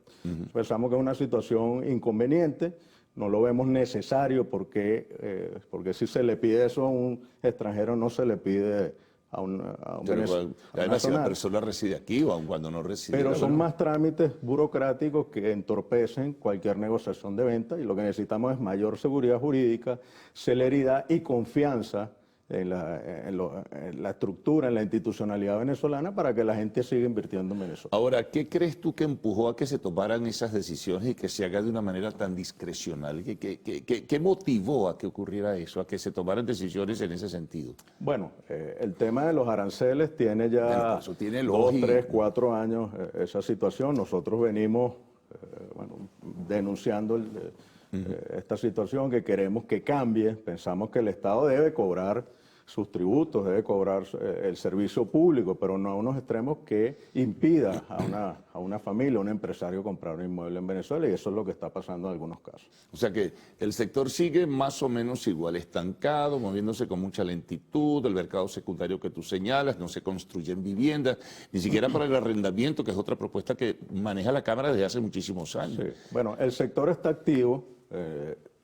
Pensamos que es una situación inconveniente, no lo vemos necesario porque si se le pide eso a un extranjero, no se le pide a un venezolano. Además, si la persona reside aquí o aun cuando no reside. Pero son más trámites burocráticos que entorpecen cualquier negociación de venta, y lo que necesitamos es mayor seguridad jurídica, celeridad y confianza en la estructura, en la institucionalidad venezolana, para que la gente siga invirtiendo en Venezuela. Ahora, ¿qué crees tú que empujó a que se tomaran esas decisiones y que se haga de una manera tan discrecional? ¿Qué motivó a que ocurriera eso, a que se tomaran decisiones en ese sentido? Bueno, el tema de los aranceles tiene ya 2, 3, 4 años esa situación. Nosotros venimos denunciando esta situación, que queremos que cambie. Pensamos que el Estado debe cobrar sus tributos, debe cobrar el servicio público, pero no a unos extremos que impida a una familia, a un empresario comprar un inmueble en Venezuela, y eso es lo que está pasando en algunos casos. O sea que el sector sigue más o menos igual, estancado, moviéndose con mucha lentitud, el mercado secundario que tú señalas, no se construyen viviendas, ni siquiera para el arrendamiento, que es otra propuesta que maneja la Cámara desde hace muchísimos años. Sí. Bueno, el sector está activo.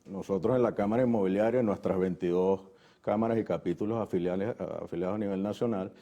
Nosotros en la Cámara Inmobiliaria, en nuestras 22 cámaras y capítulos afiliados a nivel nacional,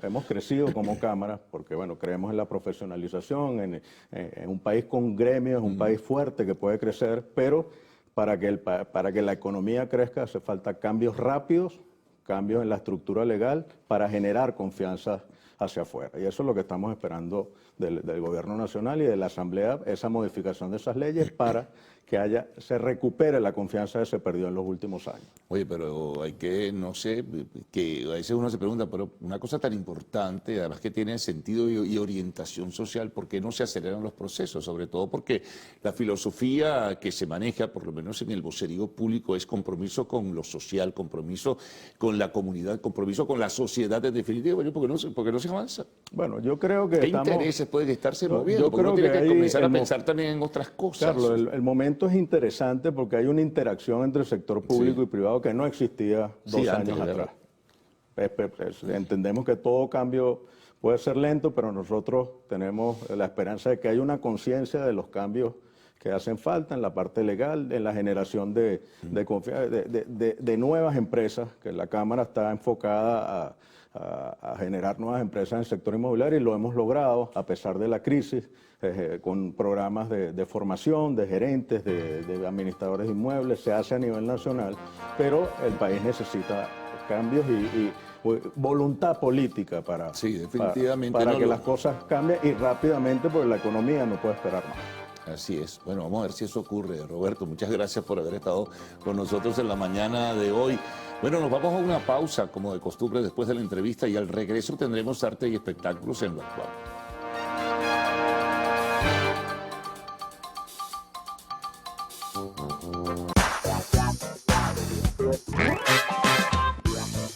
hemos crecido como cámara porque, bueno, creemos en la profesionalización, en un país con gremios, un país fuerte que puede crecer, pero para que la economía crezca hace falta cambios rápidos, cambios en la estructura legal para generar confianza hacia afuera. Y eso es lo que estamos esperando del Gobierno Nacional y de la Asamblea, esa modificación de esas leyes para que se recupere la confianza que se perdió en los últimos años. Oye, pero hay que, no sé, que a veces uno se pregunta, pero una cosa tan importante, además que tiene sentido y orientación social, ¿por qué no se aceleran los procesos? Sobre todo porque la filosofía que se maneja, por lo menos en el vocerío público, es compromiso con lo social, compromiso con la comunidad, compromiso con la sociedad en definitiva. ¿Por qué no se avanza? Bueno, yo creo que ¿Qué intereses pueden estarse moviendo? Porque uno tiene que comenzar a pensar también en otras cosas. Carlos, el momento es interesante porque hay una interacción entre el sector público y privado que no existía 2 años atrás. Entendemos que todo cambio puede ser lento, pero nosotros tenemos la esperanza de que hay una conciencia de los cambios que hacen falta en la parte legal, en la generación de nuevas empresas, que la Cámara está enfocada a generar nuevas empresas en el sector inmobiliario, y lo hemos logrado a pesar de la crisis, con programas de formación, de gerentes, de administradores de inmuebles, se hace a nivel nacional, pero el país necesita cambios y voluntad política para que las cosas cambien y rápidamente, porque la economía no puede esperar más. Así es. Bueno, vamos a ver si eso ocurre. Roberto, muchas gracias por haber estado con nosotros en la mañana de hoy. Bueno, nos vamos a una pausa, como de costumbre, después de la entrevista, y al regreso tendremos arte y espectáculos en Lo Actual.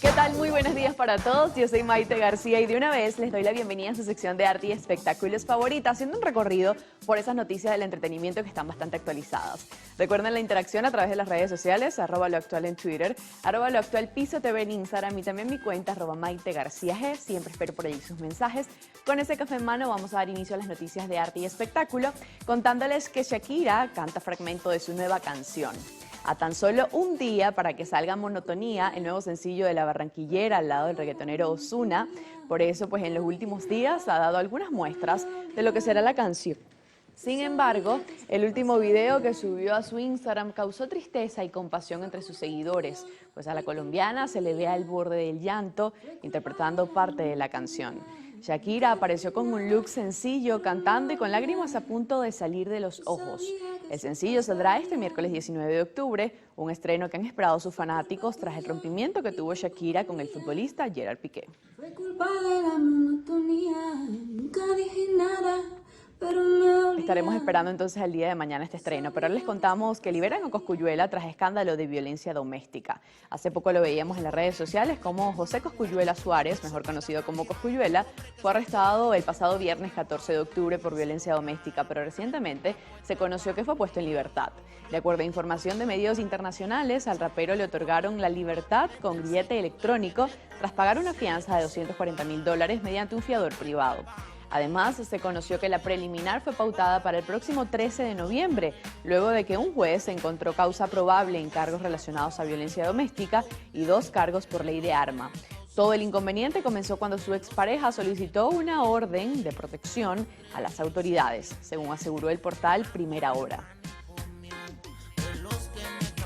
¿Qué tal? Muy buenos días para todos. Yo soy Maite García y de una vez les doy la bienvenida a su sección de arte y espectáculos favorita, haciendo un recorrido por esas noticias del entretenimiento que están bastante actualizadas. Recuerden la interacción a través de las redes sociales, @loactual en Twitter, @loactual_TV en Instagram, y también mi cuenta @Maite García G. Siempre espero por allí sus mensajes. Con ese café en mano vamos a dar inicio a las noticias de arte y espectáculo, contándoles que Shakira canta fragmento de su nueva canción. A tan solo un día para que salga Monotonía, el nuevo sencillo de la barranquillera al lado del reggaetonero Ozuna. Por eso, pues en los últimos días ha dado algunas muestras de lo que será la canción. Sin embargo, el último video que subió a su Instagram causó tristeza y compasión entre sus seguidores, pues a la colombiana se le ve al borde del llanto interpretando parte de la canción. Shakira apareció con un look sencillo, cantando y con lágrimas a punto de salir de los ojos. El sencillo saldrá este miércoles 19 de octubre, un estreno que han esperado sus fanáticos tras el rompimiento que tuvo Shakira con el futbolista Gerard Piqué. Fue culpa de la monotonía, nunca dije nada, Estaremos esperando entonces el día de mañana este estreno, pero ahora les contamos que liberan a Cosculluela tras escándalo de violencia doméstica. Hace poco lo veíamos en las redes sociales como José Cosculluela Suárez, mejor conocido como Cosculluela, fue arrestado el pasado viernes 14 de octubre por violencia doméstica, pero recientemente se conoció que fue puesto en libertad. De acuerdo a información de medios internacionales, al rapero le otorgaron la libertad con grillete electrónico tras pagar una fianza de $240.000 mediante un fiador privado. Además, se conoció que la preliminar fue pautada para el próximo 13 de noviembre, luego de que un juez encontró causa probable en cargos relacionados a violencia doméstica y 2 cargos por ley de arma. Todo el inconveniente comenzó cuando su expareja solicitó una orden de protección a las autoridades, según aseguró el portal Primera Hora.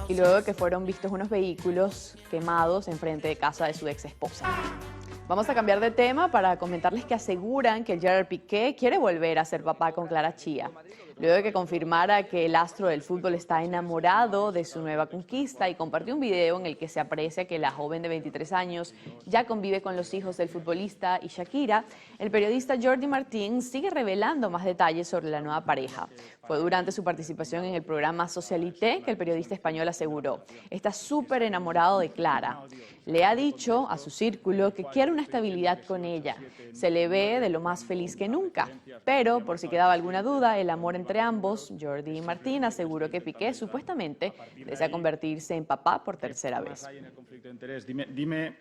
Y luego de que fueron vistos unos vehículos quemados enfrente de casa de su ex esposa. Vamos a cambiar de tema para comentarles que aseguran que Gerard Piqué quiere volver a ser papá con Clara Chía. Luego de que confirmara que el astro del fútbol está enamorado de su nueva conquista y compartió un video en el que se aprecia que la joven de 23 años ya convive con los hijos del futbolista y Shakira, el periodista Jordi Martín sigue revelando más detalles sobre la nueva pareja. Fue durante su participación en el programa Socialité que el periodista español aseguró: está súper enamorado de Clara. Le ha dicho a su círculo que quiere una estabilidad con ella. Se le ve de lo más feliz que nunca. Pero, por si quedaba alguna duda, el amor entre ambos, Jordi y Martín aseguró que Piqué supuestamente desea convertirse en papá por tercera vez. Dime